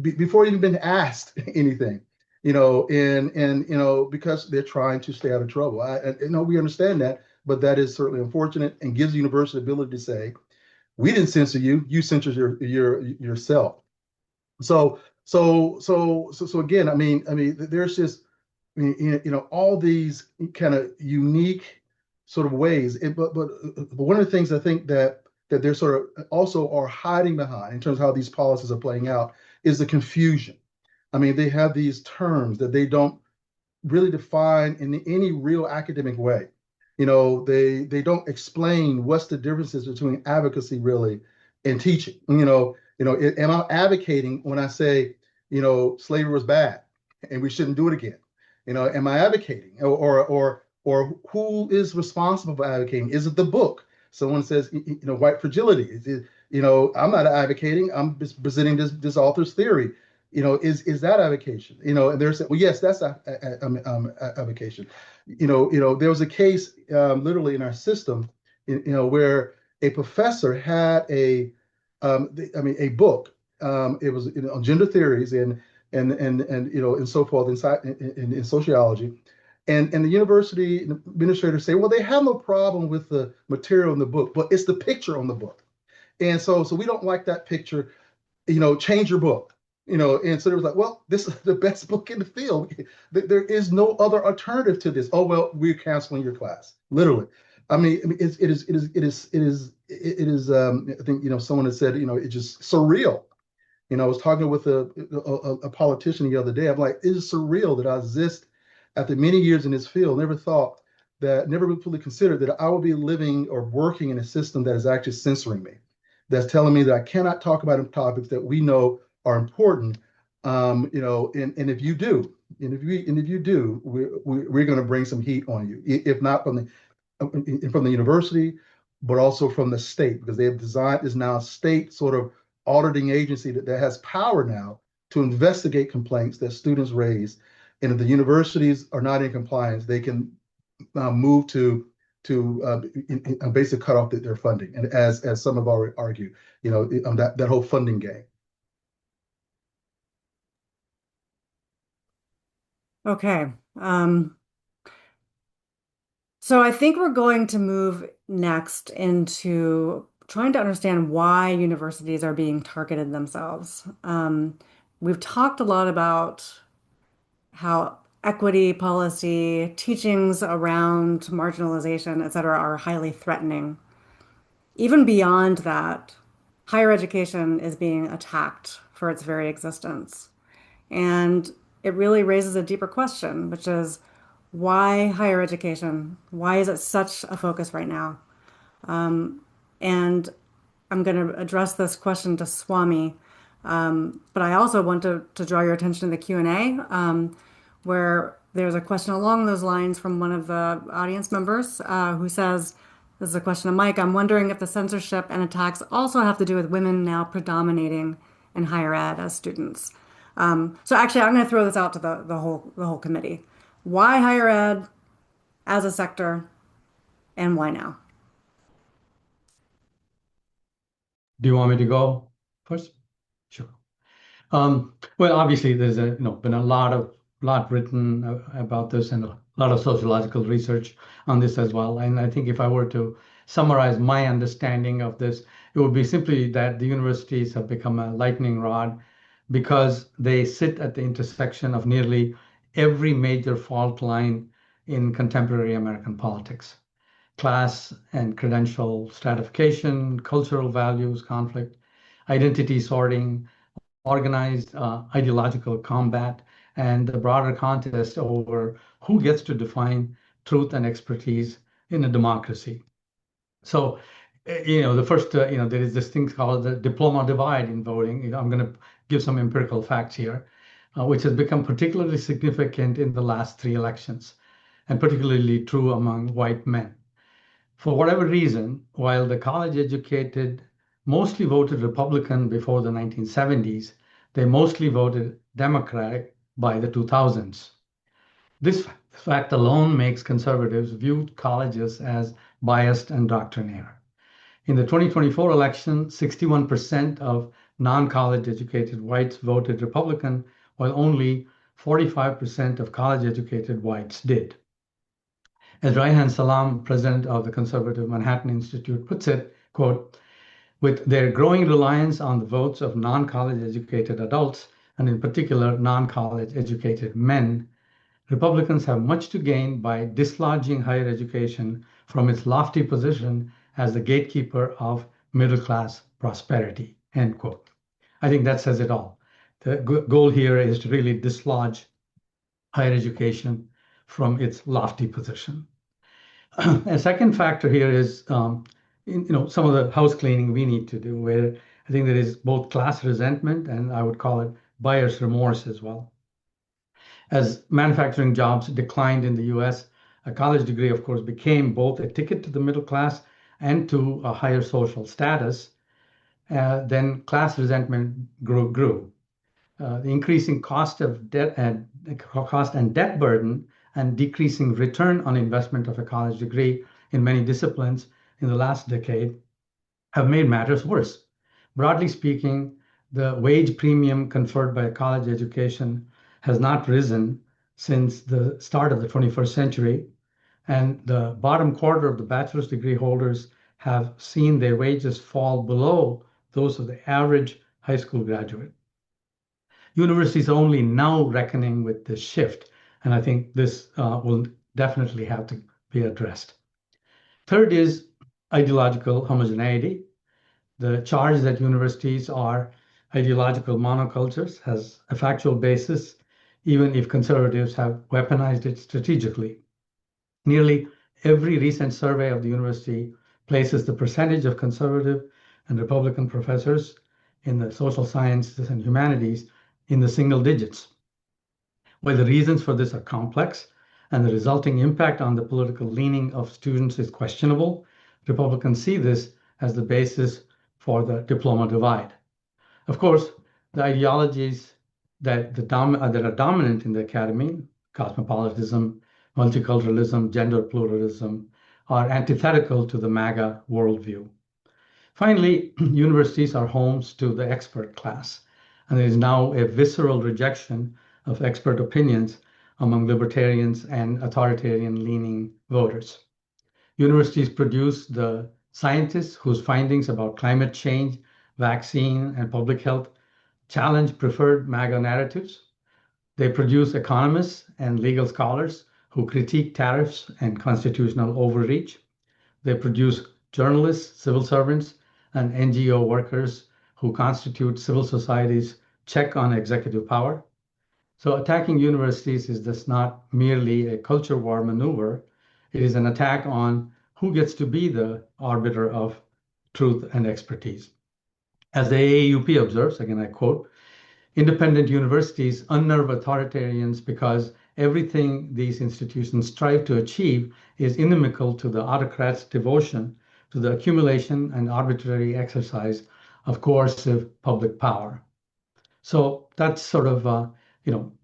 before even been asked anything, because they're trying to stay out of trouble. We understand that, but that is certainly unfortunate and gives the university the ability to say, We didn't censor you. You censored yourself. So again, there's just, all these kind of unique sort of ways. But one of the things I think that they're sort of also are hiding behind in terms of how these policies are playing out is the confusion. They have these terms that they don't really define in any real academic way. They don't explain what's the differences between advocacy really and teaching. Am I advocating when I say, slavery was bad and we shouldn't do it again? Am I advocating, or who is responsible for advocating? Is it the book? Someone says, white fragility. I'm not advocating. I'm just presenting this author's theory. Is that avocation? And they're saying, well, yes, that's avocation. There was a case literally in our system, where a professor had a book. It was on gender theories and so forth in sociology. And the university administrators say, well, they have no problem with the material in the book, but it's the picture on the book. And so we don't like that picture, change your book. And so it was like, well, this is the best book in the field. There is no other alternative to this. Oh, well, we're canceling your class, literally. I think, someone has said, it's just surreal. I was talking with a politician the other day. I'm like, it is surreal that I exist after many years in this field. Never fully considered that I would be living or working in a system that is actually censoring me, that's telling me that I cannot talk about topics that we know are important. And if you do, we're going to bring some heat on you, if not from the university, but also from the state, because they have designed is now a state sort of auditing agency that has power now to investigate complaints that students raise. And if the universities are not in compliance, they can move to basically cut off their funding. And as some have already argued, that whole funding game. Okay. So I think we're going to move next into trying to understand why universities are being targeted themselves. We've talked a lot about how equity policy, teachings around marginalization, et cetera, are highly threatening. Even beyond that, higher education is being attacked for its very existence. And it really raises a deeper question, which is why higher education? Why is it such a focus right now? And I'm going to address this question to Swami, but I also want to draw your attention to the Q&A, where there's a question along those lines from one of the audience members who says, this is a question of Mike, I'm wondering if the censorship and attacks also have to do with women now predominating in higher ed as students. So actually, I'm going to throw this out to the whole committee. Why higher ed as a sector, and why now? Do you want me to go first? Sure. Well, obviously, there's been a lot written about this and a lot of sociological research on this as well. And I think if I were to summarize my understanding of this, it would be simply that the universities have become a lightning rod because they sit at the intersection of nearly every major fault line in contemporary American politics: class and credential stratification, cultural values conflict, identity sorting, organized ideological combat, and the broader contest over who gets to define truth and expertise in a democracy. So, the first, there is this thing called the diploma divide in voting. I'm going to give some empirical facts here, which has become particularly significant in the last 3 elections, and particularly true among white men. For whatever reason, while the college-educated mostly voted Republican before the 1970s, they mostly voted Democratic by the 2000s. This fact alone makes conservatives view colleges as biased and doctrinaire. In the 2024 election, 61% of non-college educated whites voted Republican, while only 45% of college-educated whites did. As Raihan Salam, president of the conservative Manhattan Institute, puts it, quote, With their growing reliance on the votes of non-college educated adults, and in particular, non-college educated men, Republicans have much to gain by dislodging higher education from its lofty position as the gatekeeper of middle-class prosperity, end quote. I think that says it all. The goal here is to really dislodge higher education from its lofty position. A second factor here is some of the house cleaning we need to do, where I think there is both class resentment and I would call it buyer's remorse as well. As manufacturing jobs declined in the US, a college degree, of course, became both a ticket to the middle class and to a higher social status. Then class resentment grew. The increasing cost and debt burden and decreasing return on investment of a college degree in many disciplines in the last decade have made matters worse. Broadly speaking, the wage premium conferred by a college education has not risen since the start of the 21st century, and the bottom quarter of the bachelor's degree holders have seen their wages fall below those of the average high school graduate. Universities are only now reckoning with this shift, and I think this will definitely have to be addressed. Third is ideological homogeneity. The charge that universities are ideological monocultures has a factual basis, even if conservatives have weaponized it strategically. Nearly every recent survey of the university places the percentage of conservative and Republican professors in the social sciences and humanities in the single digits. While the reasons for this are complex and the resulting impact on the political leaning of students is questionable, Republicans see this as the basis for the diploma divide. Of course, the ideologies that are dominant in the academy, cosmopolitanism, multiculturalism, gender pluralism, are antithetical to the MAGA worldview. Finally, universities are homes to the expert class, and there is now a visceral rejection of expert opinions among libertarians and authoritarian-leaning voters. Universities produce the scientists whose findings about climate change, vaccine, and public health challenge preferred MAGA narratives. They produce economists and legal scholars who critique tariffs and constitutional overreach. They produce journalists, civil servants, and NGO workers who constitute civil society's check on executive power. So attacking universities is thus not merely a culture war maneuver. It is an attack on who gets to be the arbiter of truth and expertise. As the AAUP observes, again I quote, independent universities unnerve authoritarians because everything these institutions strive to achieve is inimical to the autocrats' devotion to the accumulation and arbitrary exercise of coercive public power. So that sort of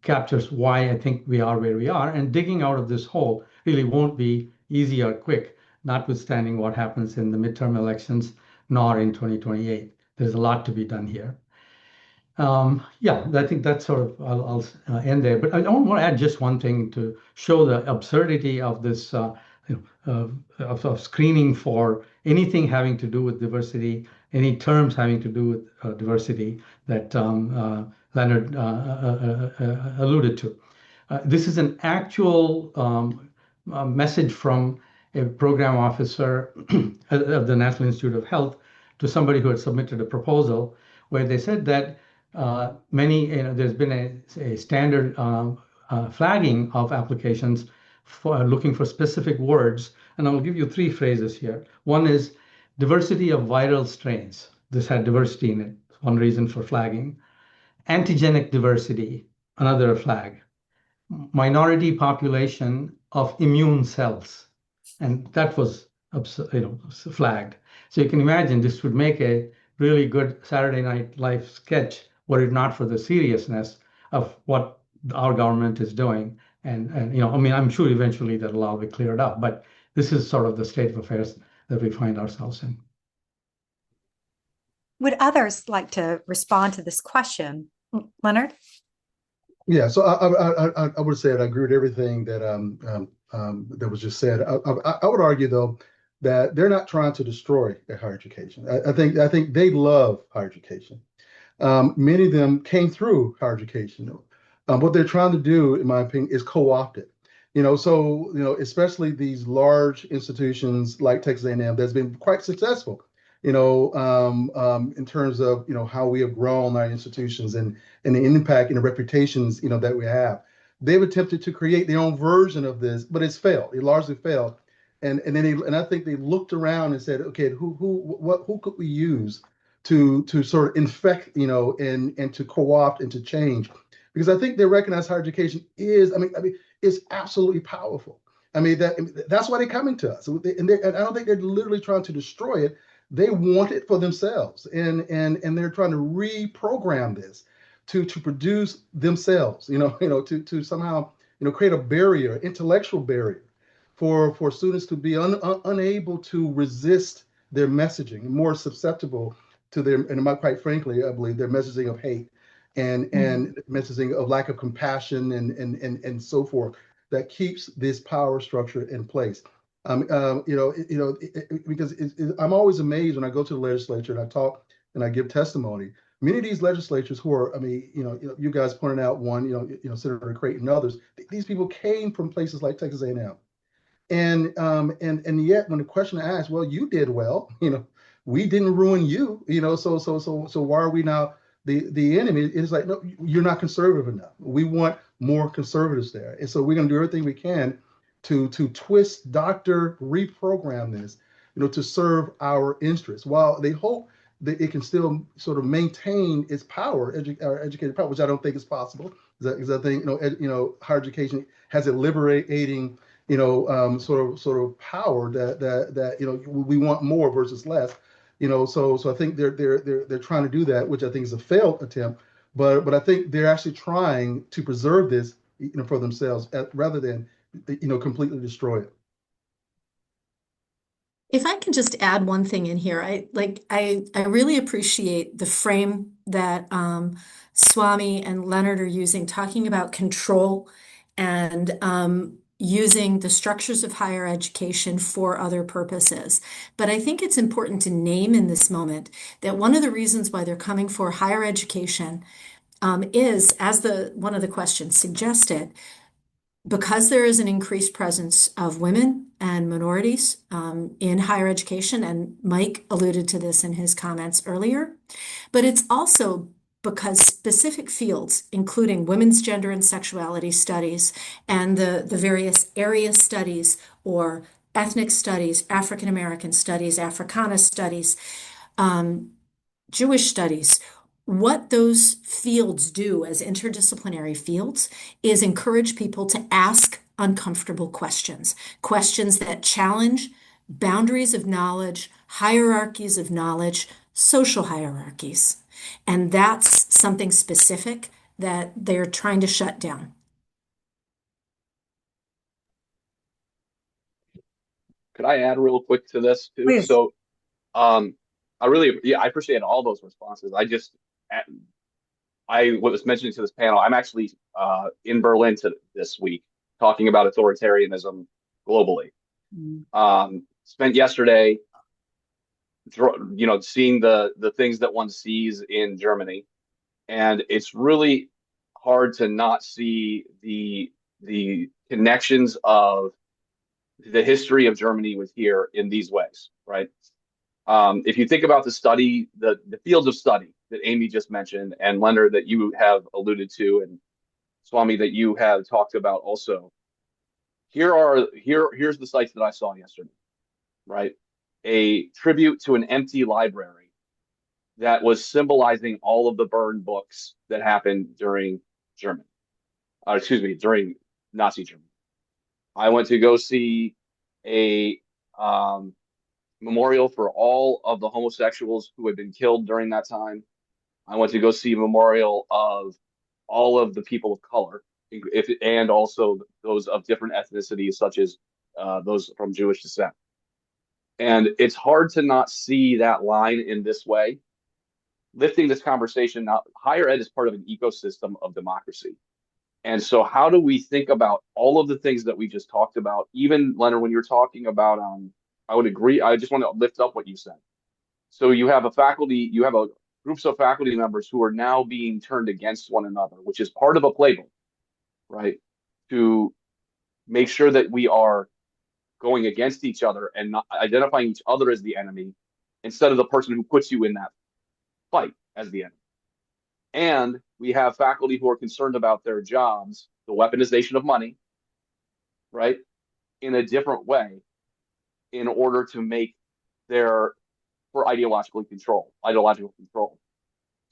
captures why I think we are where we are, and digging out of this hole really won't be easy or quick, notwithstanding what happens in the midterm elections, nor in 2028. There's a lot to be done here. I think that's sort of, I'll end there. But I want to add just one thing to show the absurdity of this, of screening for anything having to do with diversity, any terms having to do with diversity that Leonard alluded to. This is an actual message from a program officer of the National Institute of Health to somebody who had submitted a proposal where they said that there's been a standard flagging of applications for looking for specific words. And I'll give you three phrases here. One is diversity of viral strains. This had diversity in it, one reason for flagging. Antigenic diversity, another flag. Minority population of immune cells. And that was flagged. So you can imagine this would make a really good Saturday Night Live sketch were it not for the seriousness of what our government is doing. And I'm sure eventually that'll all be cleared up, but this is sort of the state of affairs that we find ourselves in. Would others like to respond to this question? Leonard? Yeah, so I would say that I agree with everything that that was just said. I would argue, though, that they're not trying to destroy their higher education. I think they love higher education. Many of them came through higher education. What they're trying to do, in my opinion, is co-opt it. So especially these large institutions like Texas A&M that's been quite successful. In terms of how we have grown our institutions and the impact and the reputations that we have. They've attempted to create their own version of this, but it's failed. It largely failed. And I think they looked around and said, okay, who could we use to sort of infect, and to co-opt and to change? Because I think they recognize higher education is, it's absolutely powerful. That's why they're coming to us. And I don't think they're literally trying to destroy it. They want it for themselves, and they're trying to reprogram this to produce themselves, to somehow create a barrier, intellectual barrier for students to be unable to resist their messaging, more susceptible to their, and quite frankly, I believe their messaging of hate and messaging of lack of compassion and so forth that keeps this power structure in place. Because I'm always amazed when I go to the legislature and I talk and I give testimony. Many of these legislatures who are, you guys pointed out one, Senator Creighton and others. These people came from places like Texas A&M, and yet when the question asked, well, you did well, we didn't ruin you, so why are we now the enemy? It's like, no, you're not conservative enough. We want more conservatives there, and so we're going to do everything we can to twist, doctor, reprogram this, to serve our interests, while they hope that it can still sort of maintain its power, our educated power, which I don't think is possible. Because I think higher education has a liberating sort of power that we want more versus less. So I think they're trying to do that, which I think is a failed attempt. But I think they're actually trying to preserve this for themselves rather than completely destroy it. If I can just add one thing in here, I really appreciate the frame that Swami and Leonard are using, talking about control and using the structures of higher education for other purposes. But I think it's important to name in this moment that one of the reasons why they're coming for higher education is, as one of the questions suggested, because there is an increased presence of women and minorities in higher education, and Mike alluded to this in his comments earlier, but it's also because specific fields, including women's gender and sexuality studies and the various area studies or ethnic studies, African American studies, Africana studies, Jewish studies, what those fields do as interdisciplinary fields is encourage people to ask uncomfortable questions, questions that challenge boundaries of knowledge, hierarchies of knowledge, social hierarchies. And that's something specific that they're trying to shut down. Could I add real quick to this too? Please. So, I appreciate all those responses. I was mentioning to this panel, I'm actually in Berlin this week talking about authoritarianism globally. Spent yesterday, seeing the things that one sees in Germany, and it's really hard to not see the connections of the history of Germany with here in these ways, right? If you think about the fields of study that Amy just mentioned, and Leonard that you have alluded to, and Swami that you have talked about also, here's the sites that I saw yesterday, right? A tribute to an empty library that was symbolizing all of the burned books that happened during during Nazi Germany. I went to go see a memorial for all of the homosexuals who had been killed during that time. I went to go see a memorial of all of the people of color, and also those of different ethnicities, such as those from Jewish descent. And it's hard to not see that line in this way. Lifting this conversation now, higher ed is part of an ecosystem of democracy. And so how do we think about all of the things that we just talked about? Even Leonard, when you're talking about I would agree. I just want to lift up what you said. So you have groups of faculty members who are now being turned against one another, which is part of a playbook, right? To make sure that we are going against each other and not identifying each other as the enemy instead of the person who puts you in that fight as the enemy. And we have faculty who are concerned about their jobs, the weaponization of money, right, in a different way in order to make for ideological control.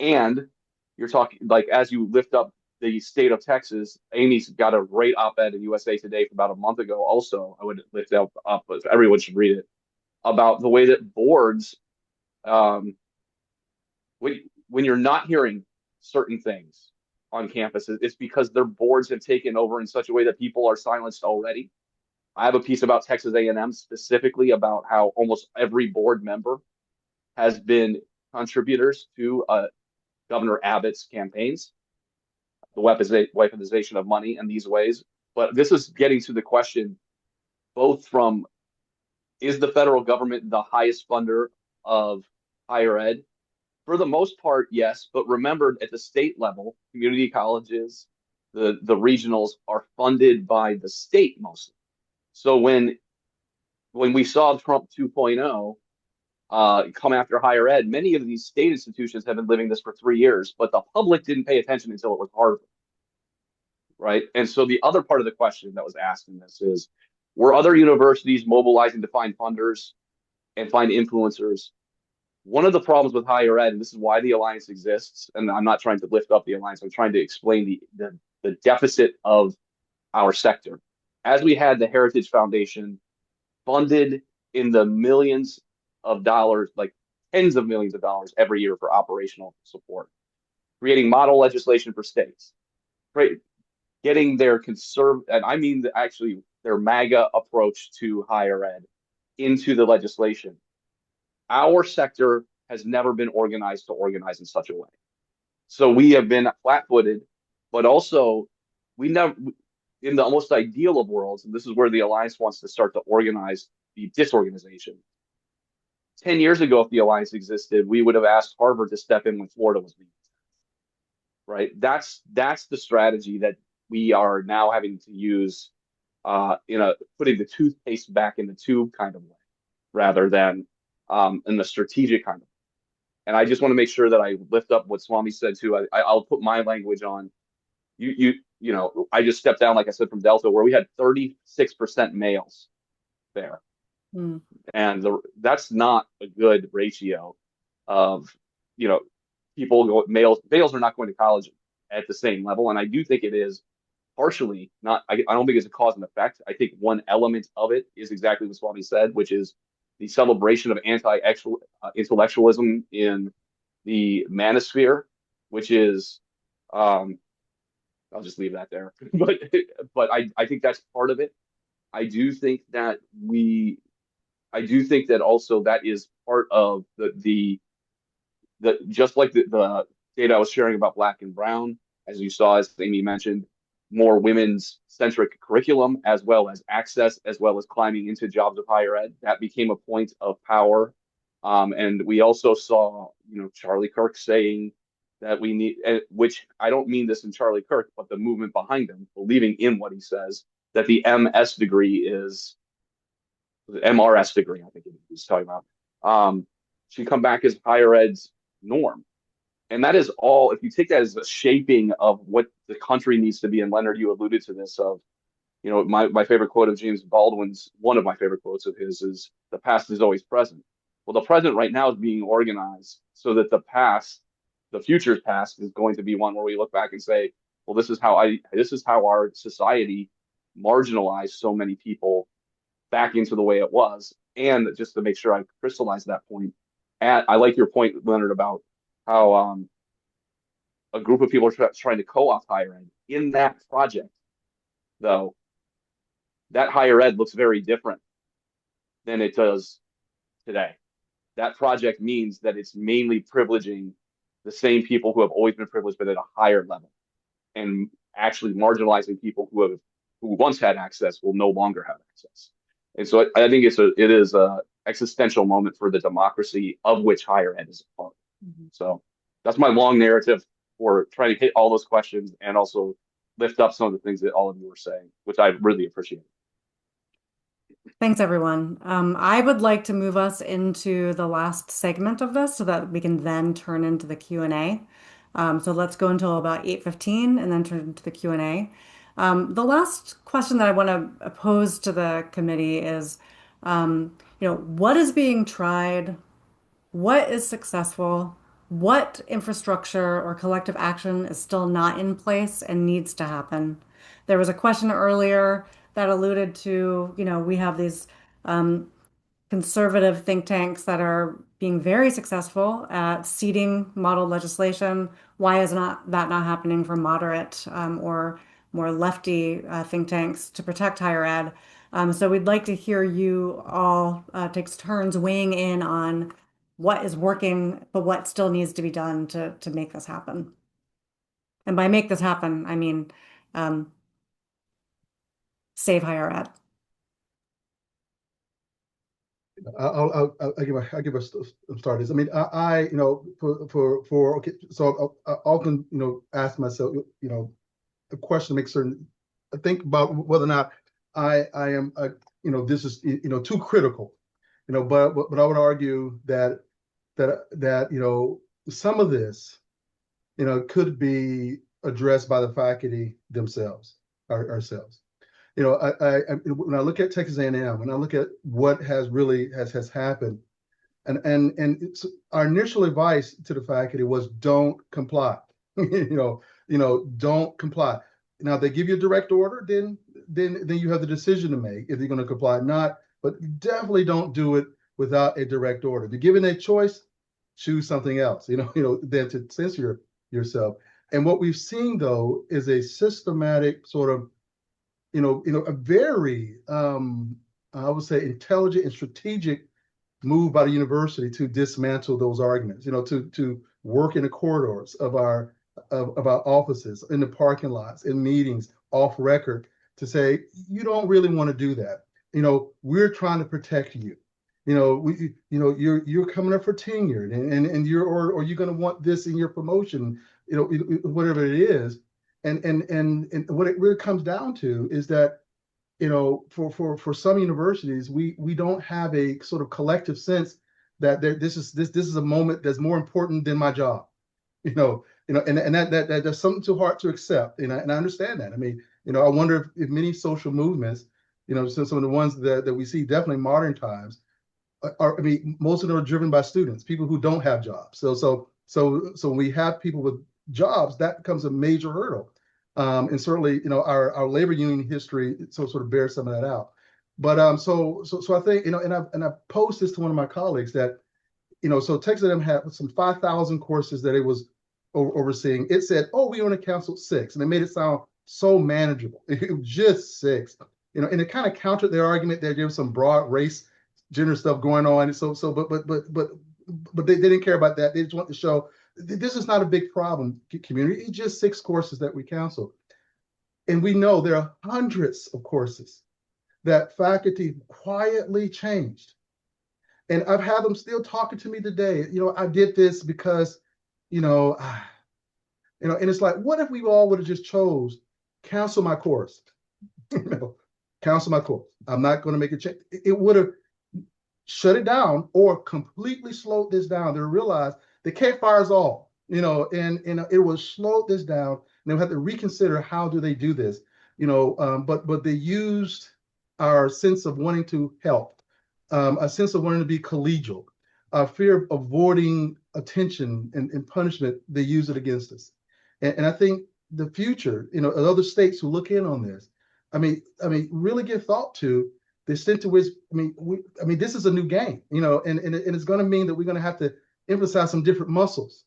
And you're talking, like, as you lift up the state of Texas, Amy's got a great op-ed in USA Today from about a month ago. Also, I would lift up, but everyone should read it, about the way that boards, when you're not hearing certain things on campuses, it's because their boards have taken over in such a way that people are silenced already. I have a piece about Texas A&M specifically about how almost every board member has been contributors to Governor Abbott's campaigns, the weaponization of money in these ways. But this is getting to the question, both from, is the federal government the highest funder of higher ed? For the most part, yes. But remember, at the state level, community colleges, the regionals are funded by the state mostly. So when we saw Trump 2.0 come after higher ed, many of these state institutions have been living this for 3 years, but the public didn't pay attention until it was Harvard, right? And so the other part of the question that was asked in this is, were other universities mobilizing to find funders and find influencers? One of the problems with higher ed, and this is why the Alliance exists, and I'm not trying to lift up the Alliance, I'm trying to explain the deficit of our sector. As we had the Heritage Foundation funded in the millions of dollars, like tens of millions of dollars every year for operational support, creating model legislation for states, getting their and I mean actually their MAGA approach to higher ed into the legislation. Our sector has never been organized to organize in such a way. So we have been flat-footed, but also we never, in the almost ideal of worlds, and this is where the Alliance wants to start to organize the disorganization. 10 years ago, if the Alliance existed, we would have asked Harvard to step in when Florida was being attacked, right? That's the strategy that we are now having to use putting the toothpaste back in the tube kind of way, rather than in the strategic kind of way. And I just want to make sure that I lift up what Swami said too. I'll put my language on. I just stepped down, like I said, from Delta, where we had 36% males there. Mm. And that's not a good ratio of, males are not going to college at the same level. And I do think it is partially not, I don't think it's a cause and effect. I think one element of it is exactly what Swami said, which is the celebration of anti-intellectualism in the manosphere, which is, I'll just leave that there. but I think that's part of it. I do think that also that is part of the just like the data I was sharing about Black and Brown, as you saw, as Amy mentioned, more women's centric curriculum, as well as access, as well as climbing into jobs of higher ed. That became a point of power. And we also saw, Charlie Kirk saying that we need, which I don't mean this in Charlie Kirk, but the movement behind him, believing in what he says, that the MS degree is the MRS degree, I think he was talking about, should come back as higher ed's norm. And that is all, if you take that as a shaping of what the country needs to be, and Leonard, you alluded to this of, my favorite quote of James Baldwin's, one of my favorite quotes of his is, the past is always present. Well, the present right now is being organized so that the future's past is going to be one where we look back and say, well, this is how our society marginalized so many people back into the way it was. And just to make sure I crystallize that point, I like your point, Leonard, about how a group of people are trying to co-opt higher ed. In that project, though, that higher ed looks very different than it does today. That project means that it's mainly privileging the same people who have always been privileged, but at a higher level, and actually marginalizing people who once had access will no longer have access. And so I think it is a existential moment for the democracy of which higher ed is a part. So that's my long narrative for trying to hit all those questions and also lift up some of the things that all of you were saying, which I really appreciate. Thanks, everyone. I would like to move us into the last segment of this so that we can then turn into the Q&A. So let's go until about 8:15 and then turn into the Q&A. The last question that I want to pose to the committee is, what is being tried? What is successful? What infrastructure or collective action is still not in place and needs to happen? There was a question earlier that alluded to, we have these conservative think tanks that are being very successful at seeding model legislation. Why is that not happening for moderate or more lefty think tanks to protect higher ed? So we'd like to hear you all take turns weighing in on what is working, but what still needs to be done to make this happen. And by make this happen, I mean save higher ed. I'll give us starters. I mean, okay. So I often, ask myself, a question to make certain, think about whether or not I am, this is, too critical, but I would argue that some of this, could be addressed by the faculty themselves, ourselves. When I look at Texas A&M, when I look at what has really has happened, and our initial advice to the faculty was don't comply. Don't comply. Now, if they give you a direct order, then you have the decision to make if you're going to comply or not. But definitely don't do it without a direct order. If you're given a choice, choose something else. Than to censor yourself. And what we've seen though is a systematic sort of a very, I would say, intelligent and strategic move by the university to dismantle those arguments, to work in the corridors of our offices, in the parking lots, in meetings, off record, to say, you don't really want to do that. We're trying to protect you. You're coming up for tenure and you're going to want this in your promotion, whatever it is. And what it really comes down to is that, for some universities, we don't have a sort of collective sense that this is a moment that's more important than my job, and that's something too hard to accept. And I understand that. I mean, I wonder if many social movements, some of the ones that we see definitely modern times most of them are driven by students, people who don't have jobs. So when we have people with jobs, that becomes a major hurdle. And certainly, our labor union history sort of bears some of that out. But so I think, and I posed this to one of my colleagues that, so Texas A&M had some 5,000 courses that it was overseeing. It said, oh, we only canceled 6, and they made it sound so manageable. It was just 6, and it kind of countered their argument that there was some broad race, gender stuff going on. But they didn't care about that. They just want to show this is not a big problem, community. It's just 6 courses that we canceled. And we know there are hundreds of courses that faculty quietly changed. And I've had them still talking to me today. I did this because, and it's like, what if we all would have just chose cancel my course? Cancel my course. I'm not going to make a change. It would have shut it down or completely slowed this down. They realized they can't fire us all, and it will slow this down. And they'll have to reconsider how do they do this, but they used our sense of wanting to help, a sense of wanting to be collegial, a fear of avoiding attention and punishment. They use it against us. And I think the future, other states who look in on this, I mean, really give thought to the extent to which, this is a new game, and it's going to mean that we're going to have to emphasize some different muscles,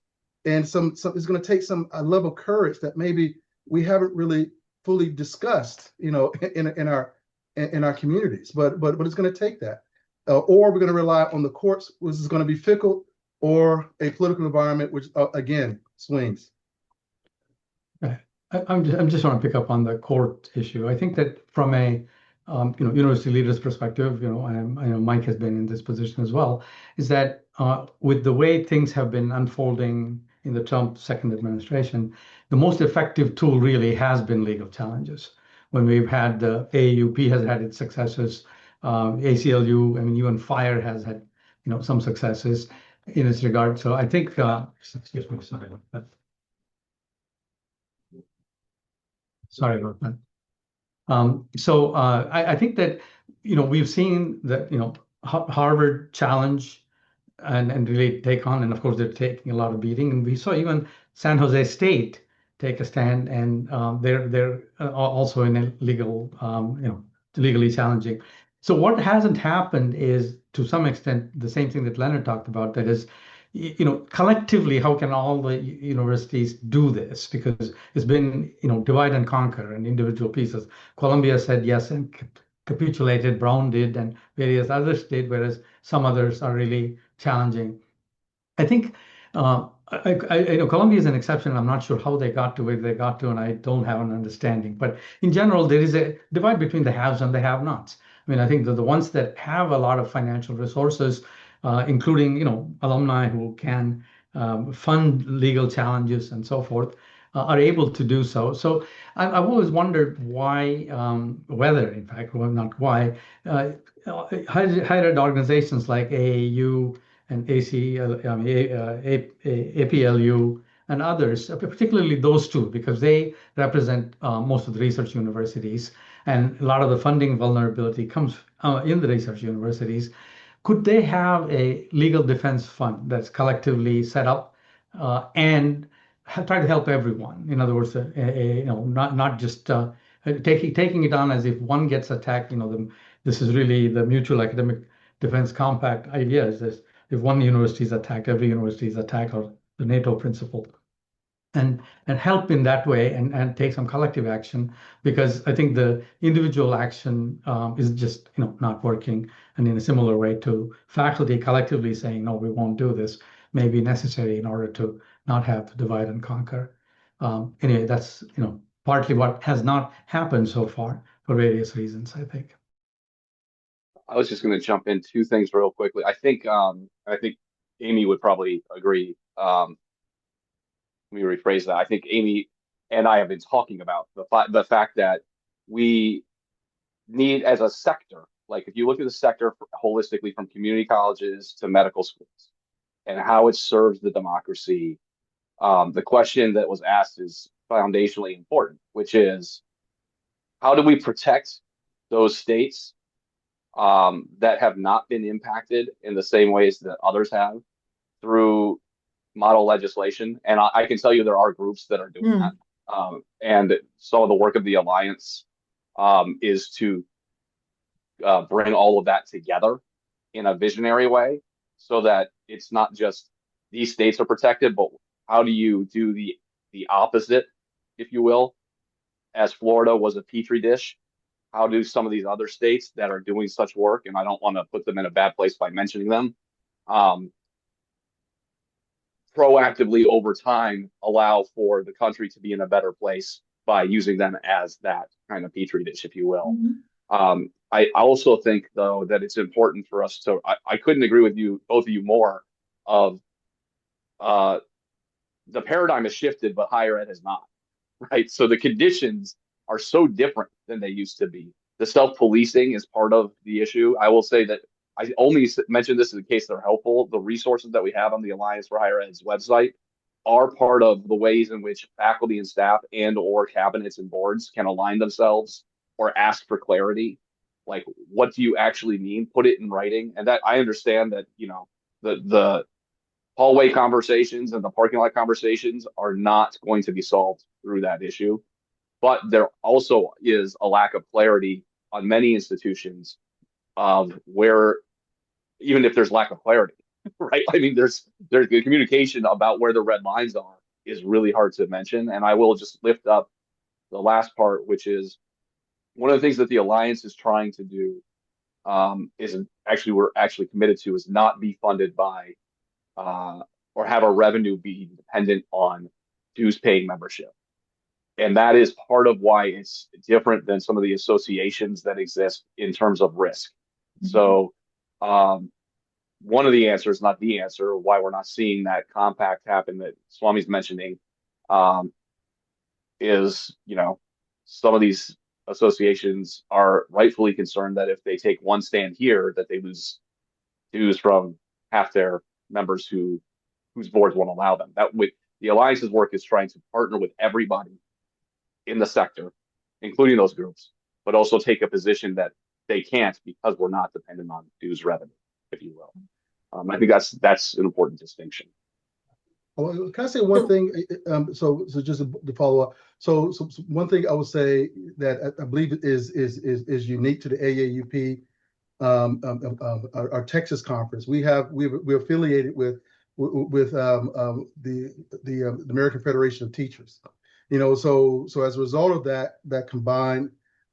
and it's going to take some level of courage that maybe we haven't really fully discussed, in our communities. But it's going to take that, or we're going to rely on the courts, which is going to be fickle, or a political environment which again swings. I'm just want to pick up on the court issue. I think that from a university leaders' perspective, I know Mike has been in this position as well, is that with the way things have been unfolding in the Trump second administration, the most effective tool really has been legal challenges. When we've had the AAUP has had its successes, ACLU, I mean, even FIRE has had, some successes in this regard. So I think, excuse me, sorry about that. Sorry about that. So I think that we've seen that Harvard challenge and really take on, and of course they're taking a lot of beating, and we saw even San Jose State take a stand, and they're also in a legal legally challenging. So what hasn't happened is to some extent the same thing that Leonard talked about, that is, collectively, how can all the universities do this? Because it's been, divide and conquer and individual pieces. Columbia said yes and capitulated, Brown did, and various others did, whereas some others are really challenging. I think Colombia is an exception. I'm not sure how they got to where they got to, and I don't have an understanding. But in general, there is a divide between the haves and the have-nots. I mean, I think that the ones that have a lot of financial resources, including alumni who can fund legal challenges and so forth, are able to do so. So I've always wondered why, whether, in fact, well, not why, higher ed organizations like AAU and APLU and others, particularly those two, because they represent most of the research universities, and a lot of the funding vulnerability comes in the research universities. Could they have a legal defense fund that's collectively set up and try to help everyone? In other words, not just taking it on as if one gets attacked. This is really the mutual academic defense compact idea. Is this: if one university is attacked, every university is attacked, or the NATO principle, and help in that way, and take some collective action, because I think the individual action is just not working. And in a similar way to faculty collectively saying no, we won't do this, may be necessary in order to not have to divide and conquer. Anyway, that's partly what has not happened so far for various reasons, I think. I was just going to jump in two things real quickly. I think Amy would probably agree. Let me rephrase that. I think Amy and I have been talking about the fact that we need, as a sector, like if you look at the sector holistically, from community colleges to medical schools, and how it serves the democracy, the question that was asked is foundationally important, which is, how do we protect those states that have not been impacted in the same ways that others have through model legislation? And I can tell you there are groups that are doing that. And some of the work of the Alliance is to bring all of that together in a visionary way, so that it's not just these states are protected, but how do you do the opposite, if you will? As Florida was a petri dish, how do some of these other states that are doing such work, and I don't want to put them in a bad place by mentioning them, proactively over time allow for the country to be in a better place by using them as that kind of petri dish, if you will. I also think, though, that it's important for us to, I couldn't agree with you, both of you, more of the paradigm has shifted, but higher ed has not, right? So the conditions are so different than they used to be. The self-policing is part of the issue. I will say that I only mention this in case they're helpful. The resources that we have on the Alliance for Higher Ed's website are part of the ways in which faculty and staff and or cabinets and boards can align themselves or ask for clarity. Like, what do you actually mean? Put it in writing. And that, I understand that, the hallway conversations and the parking lot conversations are not going to be solved through that issue. But there also is a lack of clarity on many institutions of where, even if there's lack of clarity, right? I mean, there's the communication about where the red lines are is really hard to mention. And I will just lift up the last part, which is one of the things that the Alliance is trying to do, we're actually committed to, is not be funded by or have our revenue be dependent on dues paying membership. And that is part of why it's different than some of the associations that exist in terms of risk. So one of the answers, not the answer, why we're not seeing that compact happen that Swami's mentioning, is, some of these associations are rightfully concerned that if they take one stand here, that they lose dues from half their members whose boards won't allow them. That with the alliance's work is trying to partner with everybody in the sector, including those groups, but also take a position that they can't because we're not dependent on dues revenue, if you will. I think that's an important distinction. Oh, can I say one thing? So just to follow up. So one thing I would say that I believe is unique to the AAUP, our Texas conference. We're affiliated with the American Federation of Teachers. So as a result of that combined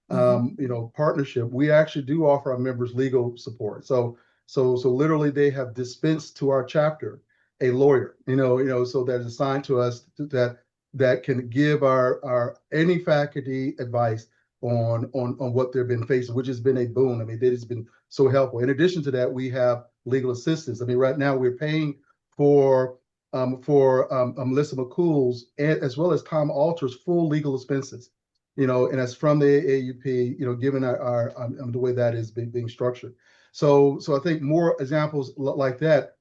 partnership, we actually do offer our members legal support. So literally they have dispensed to our chapter a lawyer, so that is assigned to us that can give our any faculty advice on what they've been facing, which has been a boon. I mean, that has been so helpful. In addition to that, we have legal assistance. I mean, right now we're paying for Melissa McCool's as well as Tom Alter's full legal expenses, and that's from the AAUP, given our the way that is being structured. So I think more examples like that,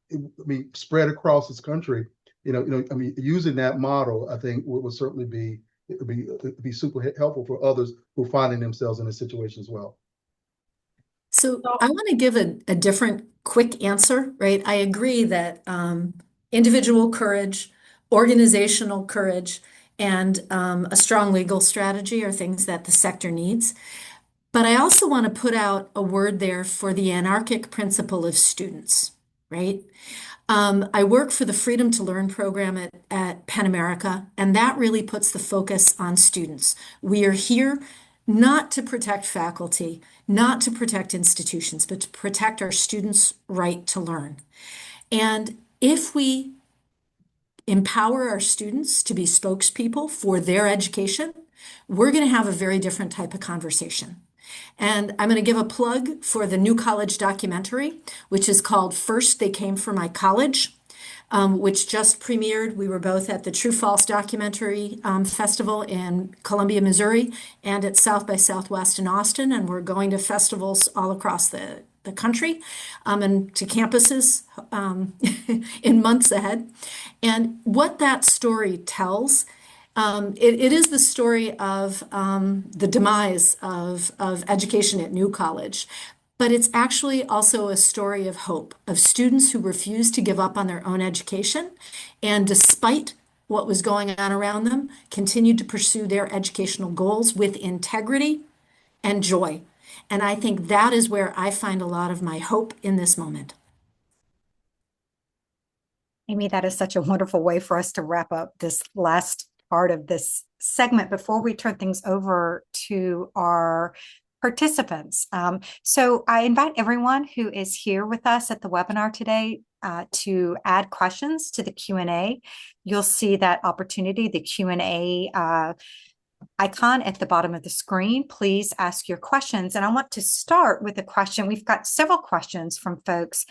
spread across this country, using that model, I think would certainly be super helpful for others who are finding themselves in a situation as well. So I want to give a different quick answer, right? I agree that individual courage, organizational courage, and a strong legal strategy are things that the sector needs. But I also want to put out a word there for the anarchic principle of students, right? I work for the Freedom to Learn program at Penn America, and that really puts the focus on students. We are here not to protect faculty, not to protect institutions, but to protect our students' right to learn. And if we empower our students to be spokespeople for their education, we're going to have a very different type of conversation. And I'm going to give a plug for the New College documentary, which is called First They Came for My College, which just premiered. We were both at the True False Documentary Festival in Columbia, Missouri, and at South by Southwest in Austin. And we're going to festivals all across the country and to campuses in months ahead. And what that story tells, it is the story of the demise of education at New College, but it's actually also a story of hope, of students who refused to give up on their own education, and despite what was going on around them, continued to pursue their educational goals with integrity and joy. And I think that is where I find a lot of my hope in this moment. Amy, that is such a wonderful way for us to wrap up this last part of this segment before we turn things over to our participants. So I invite everyone who is here with us at the webinar today to add questions to the Q&A. You'll see that opportunity, the Q&A icon at the bottom of the screen. Please ask your questions. And I want to start with a question. We've got several questions from folks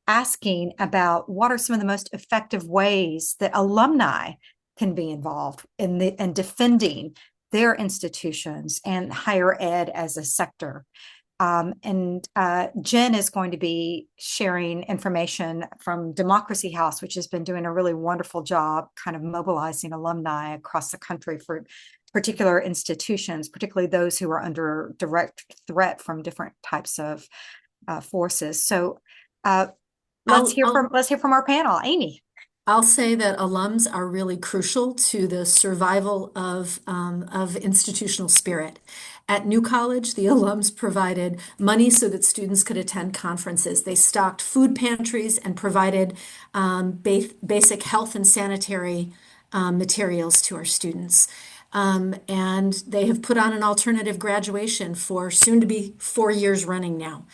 asking about what are some of the most effective ways that alumni can be involved in defending their institutions and higher ed as a sector. Jen is going to be sharing information from Democracy House, which has been doing a really wonderful job kind of mobilizing alumni across the country for particular institutions, particularly those who are under direct threat from different types of forces. So let's hear from our panel. Amy. I'll say that alums are really crucial to the survival of institutional spirit. At New College, the alums provided money so that students could attend conferences. They stocked food pantries and provided basic health and sanitary materials to our students. And they have put on an alternative graduation for soon to be 4 years running now.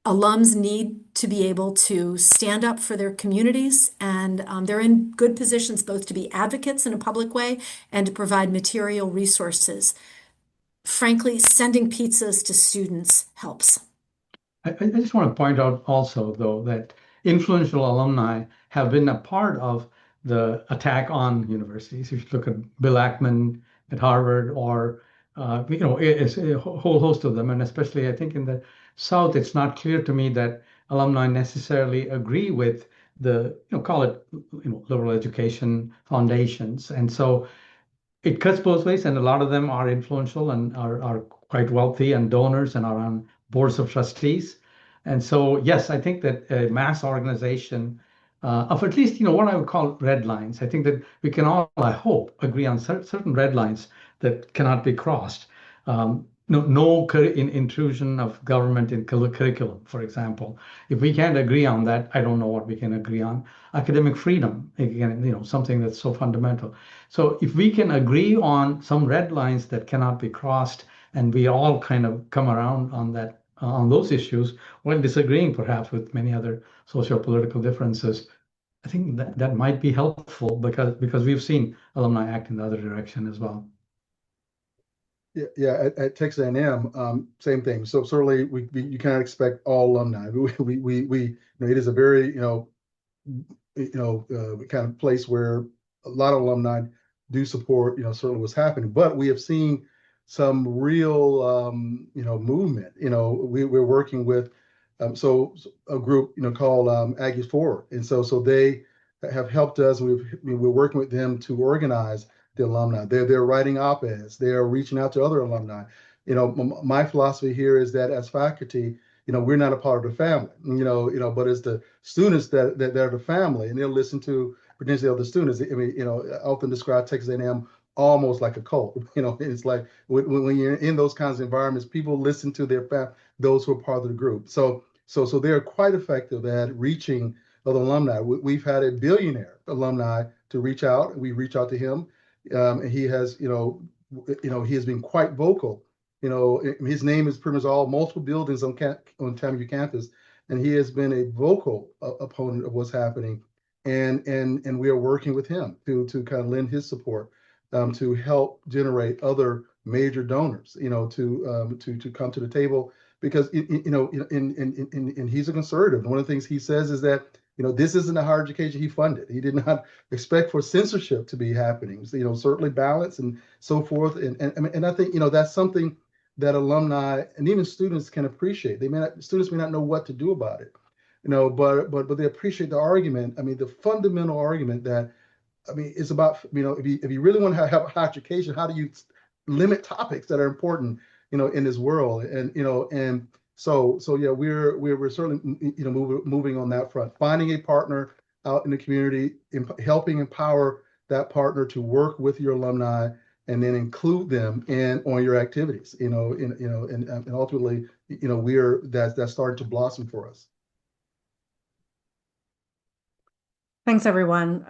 alums need to be able to stand up for their communities, and they're in good positions both to be advocates in a public way and to provide material resources. Frankly, sending pizzas to students helps. I just want to point out also, though, that influential alumni have been a part of the attack on universities. If you look at Bill Ackman at Harvard, or it's a whole host of them, and especially I think in the South, it's not clear to me that alumni necessarily agree with the call it liberal education foundations, and so it cuts both ways, and a lot of them are influential and are quite wealthy and donors and are on boards of trustees. And so, yes, I think that a mass organization of at least, what I would call red lines. I think that we can all, I hope, agree on certain red lines that cannot be crossed. No intrusion of government in curriculum, for example. If we can't agree on that, I don't know what we can agree on. Academic freedom, again, something that's so fundamental. So if we can agree on some red lines that cannot be crossed, and we all kind of come around on that, on those issues, while disagreeing perhaps with many other socio-political differences, I think that might be helpful because we've seen alumni act in the other direction as well. Yeah, at Texas A&M, same thing. So certainly you cannot expect all alumni. It is a very kind of place where a lot of alumni do support certainly what's happening. But we have seen some real movement. We're working with so a group called Aggies Forward, and so they have helped us. We're working with them to organize the alumni. They're writing op-eds. They're reaching out to other alumni. My philosophy here is that as faculty, we're not a part of the family. But it's the students that are the family, and they'll listen to potentially other students. I mean, I often describe Texas A&M almost like a cult. It's like when you're in those kinds of environments, people listen to those who are part of the group. So they're quite effective at reaching other alumni. We've had a billionaire alumni to reach out. We reach out to him. And he has, he has been quite vocal. His name is pretty much all multiple buildings on TAMU campus, and he has been a vocal opponent of what's happening. And we are working with him to kind of lend his support to help generate other major donors, to come to the table, because and he's a conservative. One of the things he says is that this isn't the higher education he funded. He did not expect for censorship to be happening. So, certainly balance and so forth. And I think, that's something that alumni and even students can appreciate. Students may not know what to do about it, but they appreciate the argument. I mean, the fundamental argument that, it's about, if you really want to have higher education, how do you limit topics that are important, in this world? And so yeah, we're certainly moving on that front, finding a partner out in the community, helping empower that partner to work with your alumni, and then include them on your activities. And ultimately, that's starting to blossom for us. Thanks, everyone.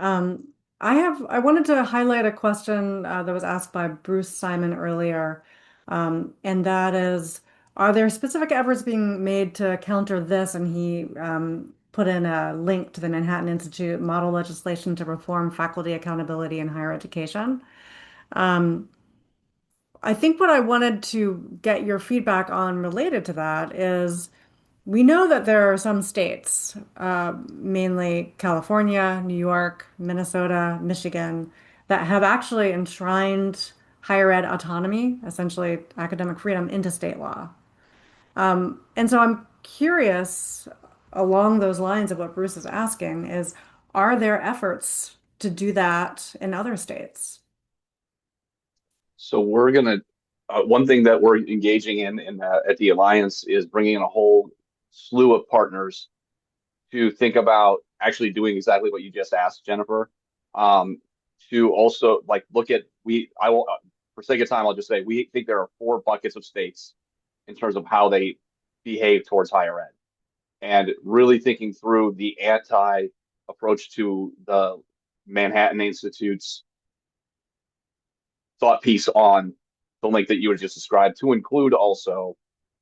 I wanted to highlight a question that was asked by Bruce Simon earlier, and that is, are there specific efforts being made to counter this? And he put in a link to the Manhattan Institute model legislation to reform faculty accountability in higher education. I think what I wanted to get your feedback on related to that is, we know that there are some states, mainly California, New York, Minnesota, Michigan, that have actually enshrined higher ed autonomy, essentially academic freedom, into state law. And so I'm curious, along those lines of what Bruce is asking, is, are there efforts to do that in other states? So we're gonna one thing that we're engaging in at the Alliance is bringing in a whole slew of partners to think about actually doing exactly what you just asked, Jennifer. To also look at for sake of time, I'll just say we think there are 4 buckets of states in terms of how they behave towards higher ed, and really thinking through the anti approach to the Manhattan Institute's thought piece on the link that you had just described, to include also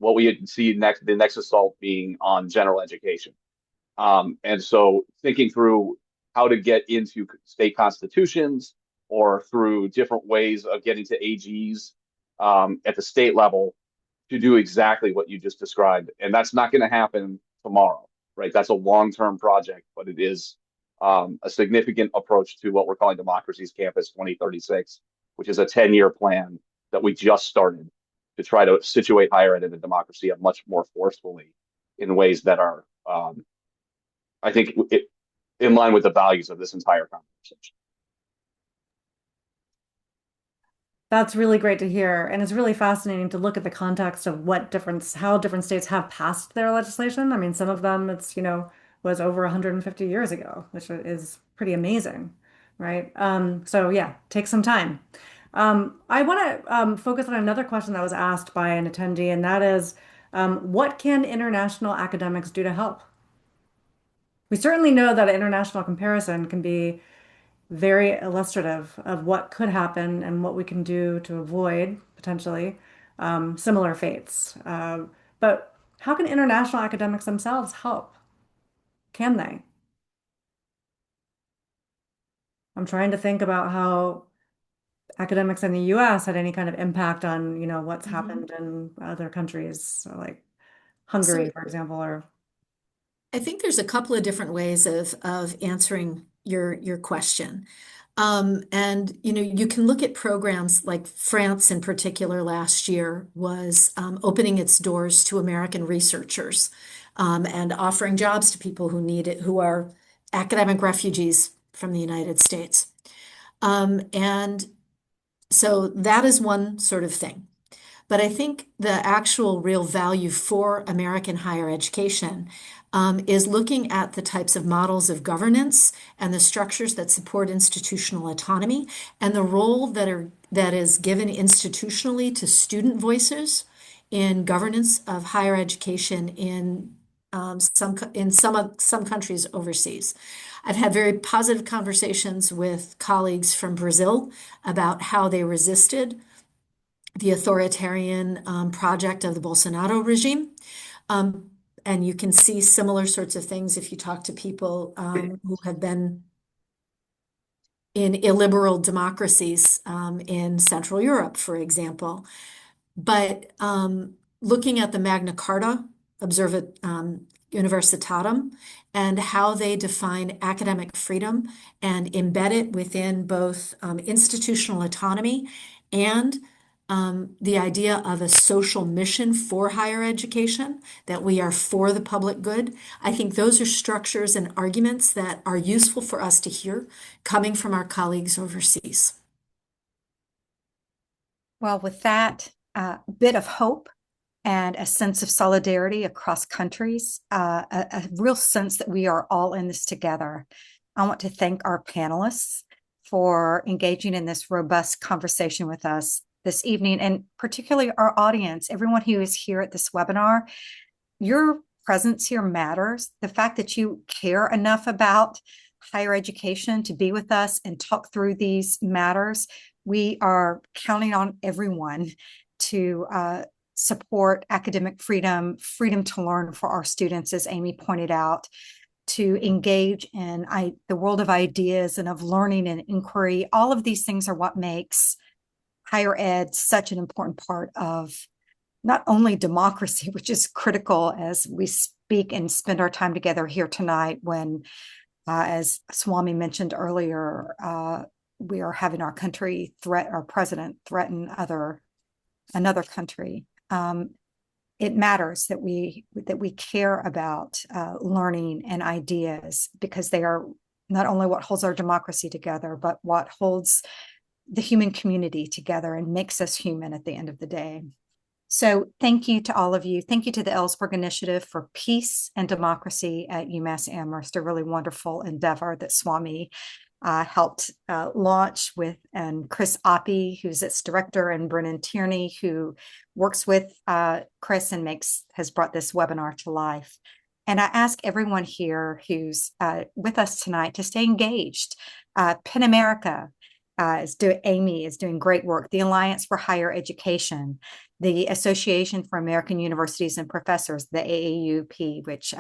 what we see next, the next assault being on general education. And so thinking through how to get into state constitutions or through different ways of getting to AGs at the state level to do exactly what you just described. And that's not going to happen tomorrow, right? That's a long-term project, but it is a significant approach to what we're calling Democracies Campus 2036, which is a 10-year plan that we just started to try to situate higher ed in a democracy much more forcefully in ways that are, I think, in line with the values of this entire conversation. That's really great to hear. And it's really fascinating to look at the context of how different states have passed their legislation. I mean, some of them was over 150 years ago, which is pretty amazing, right? So yeah, take some time. I want to focus on another question that was asked by an attendee, and that is, what can international academics do to help? We certainly know that an international comparison can be very illustrative of what could happen and what we can do to avoid potentially similar fates. But how can international academics themselves help? Can they? I'm trying to think about how academics in the US had any kind of impact on, what's happened in other countries, so like Hungary, for example, or I think there's a couple of different ways of answering your question. And you can look at programs like France in particular last year was opening its doors to American researchers and offering jobs to people who need it, who are academic refugees from the United States. And so that is one sort of thing. But I think the actual real value for American higher education is looking at the types of models of governance and the structures that support institutional autonomy and the role that is given institutionally to student voices in governance of higher education in some countries overseas. I've had very positive conversations with colleagues from Brazil about how they resisted the authoritarian project of the Bolsonaro regime. And you can see similar sorts of things if you talk to people who have been in illiberal democracies in Central Europe, for example. But looking at the Magna Carta Universitatum and how they define academic freedom and embed it within both institutional autonomy and the idea of a social mission for higher education, that we are for the public good. I think those are structures and arguments that are useful for us to hear coming from our colleagues overseas. Well, with that bit of hope and a sense of solidarity across countries, a real sense that we are all in this together, I want to thank our panelists for engaging in this robust conversation with us this evening, and particularly our audience, everyone who is here at this webinar. Your presence here matters. The fact that you care enough about higher education to be with us and talk through these matters. We are counting on everyone to support academic freedom, freedom to learn for our students, as Amy pointed out, to engage in the world of ideas and of learning and inquiry. All of these things are what makes higher ed such an important part of not only democracy, which is critical as we speak and spend our time together here tonight when, as Swami mentioned earlier, we are having our president threaten another country. It matters that we care about learning and ideas, because they are not only what holds our democracy together, but what holds the human community together and makes us human at the end of the day. So thank you to all of you. Thank you to the Ellsberg Initiative for Peace and Democracy at UMass Amherst, a really wonderful endeavor that Swami helped launch with, and Chris Oppie, who's its director, and Brennan Tierney, who works with Chris and has brought this webinar to life. And I ask everyone here who's with us tonight to stay engaged. PEN America, Amy is doing great work. The Alliance for Higher Education, the Association for American Universities and Professors, the AAUP, which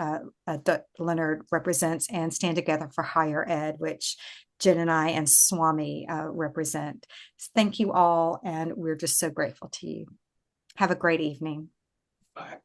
Leonard represents, and Stand Together for Higher Ed, which Jen and I and Swami represent. Thank you all, and we're just so grateful to you. Have a great evening. Bye.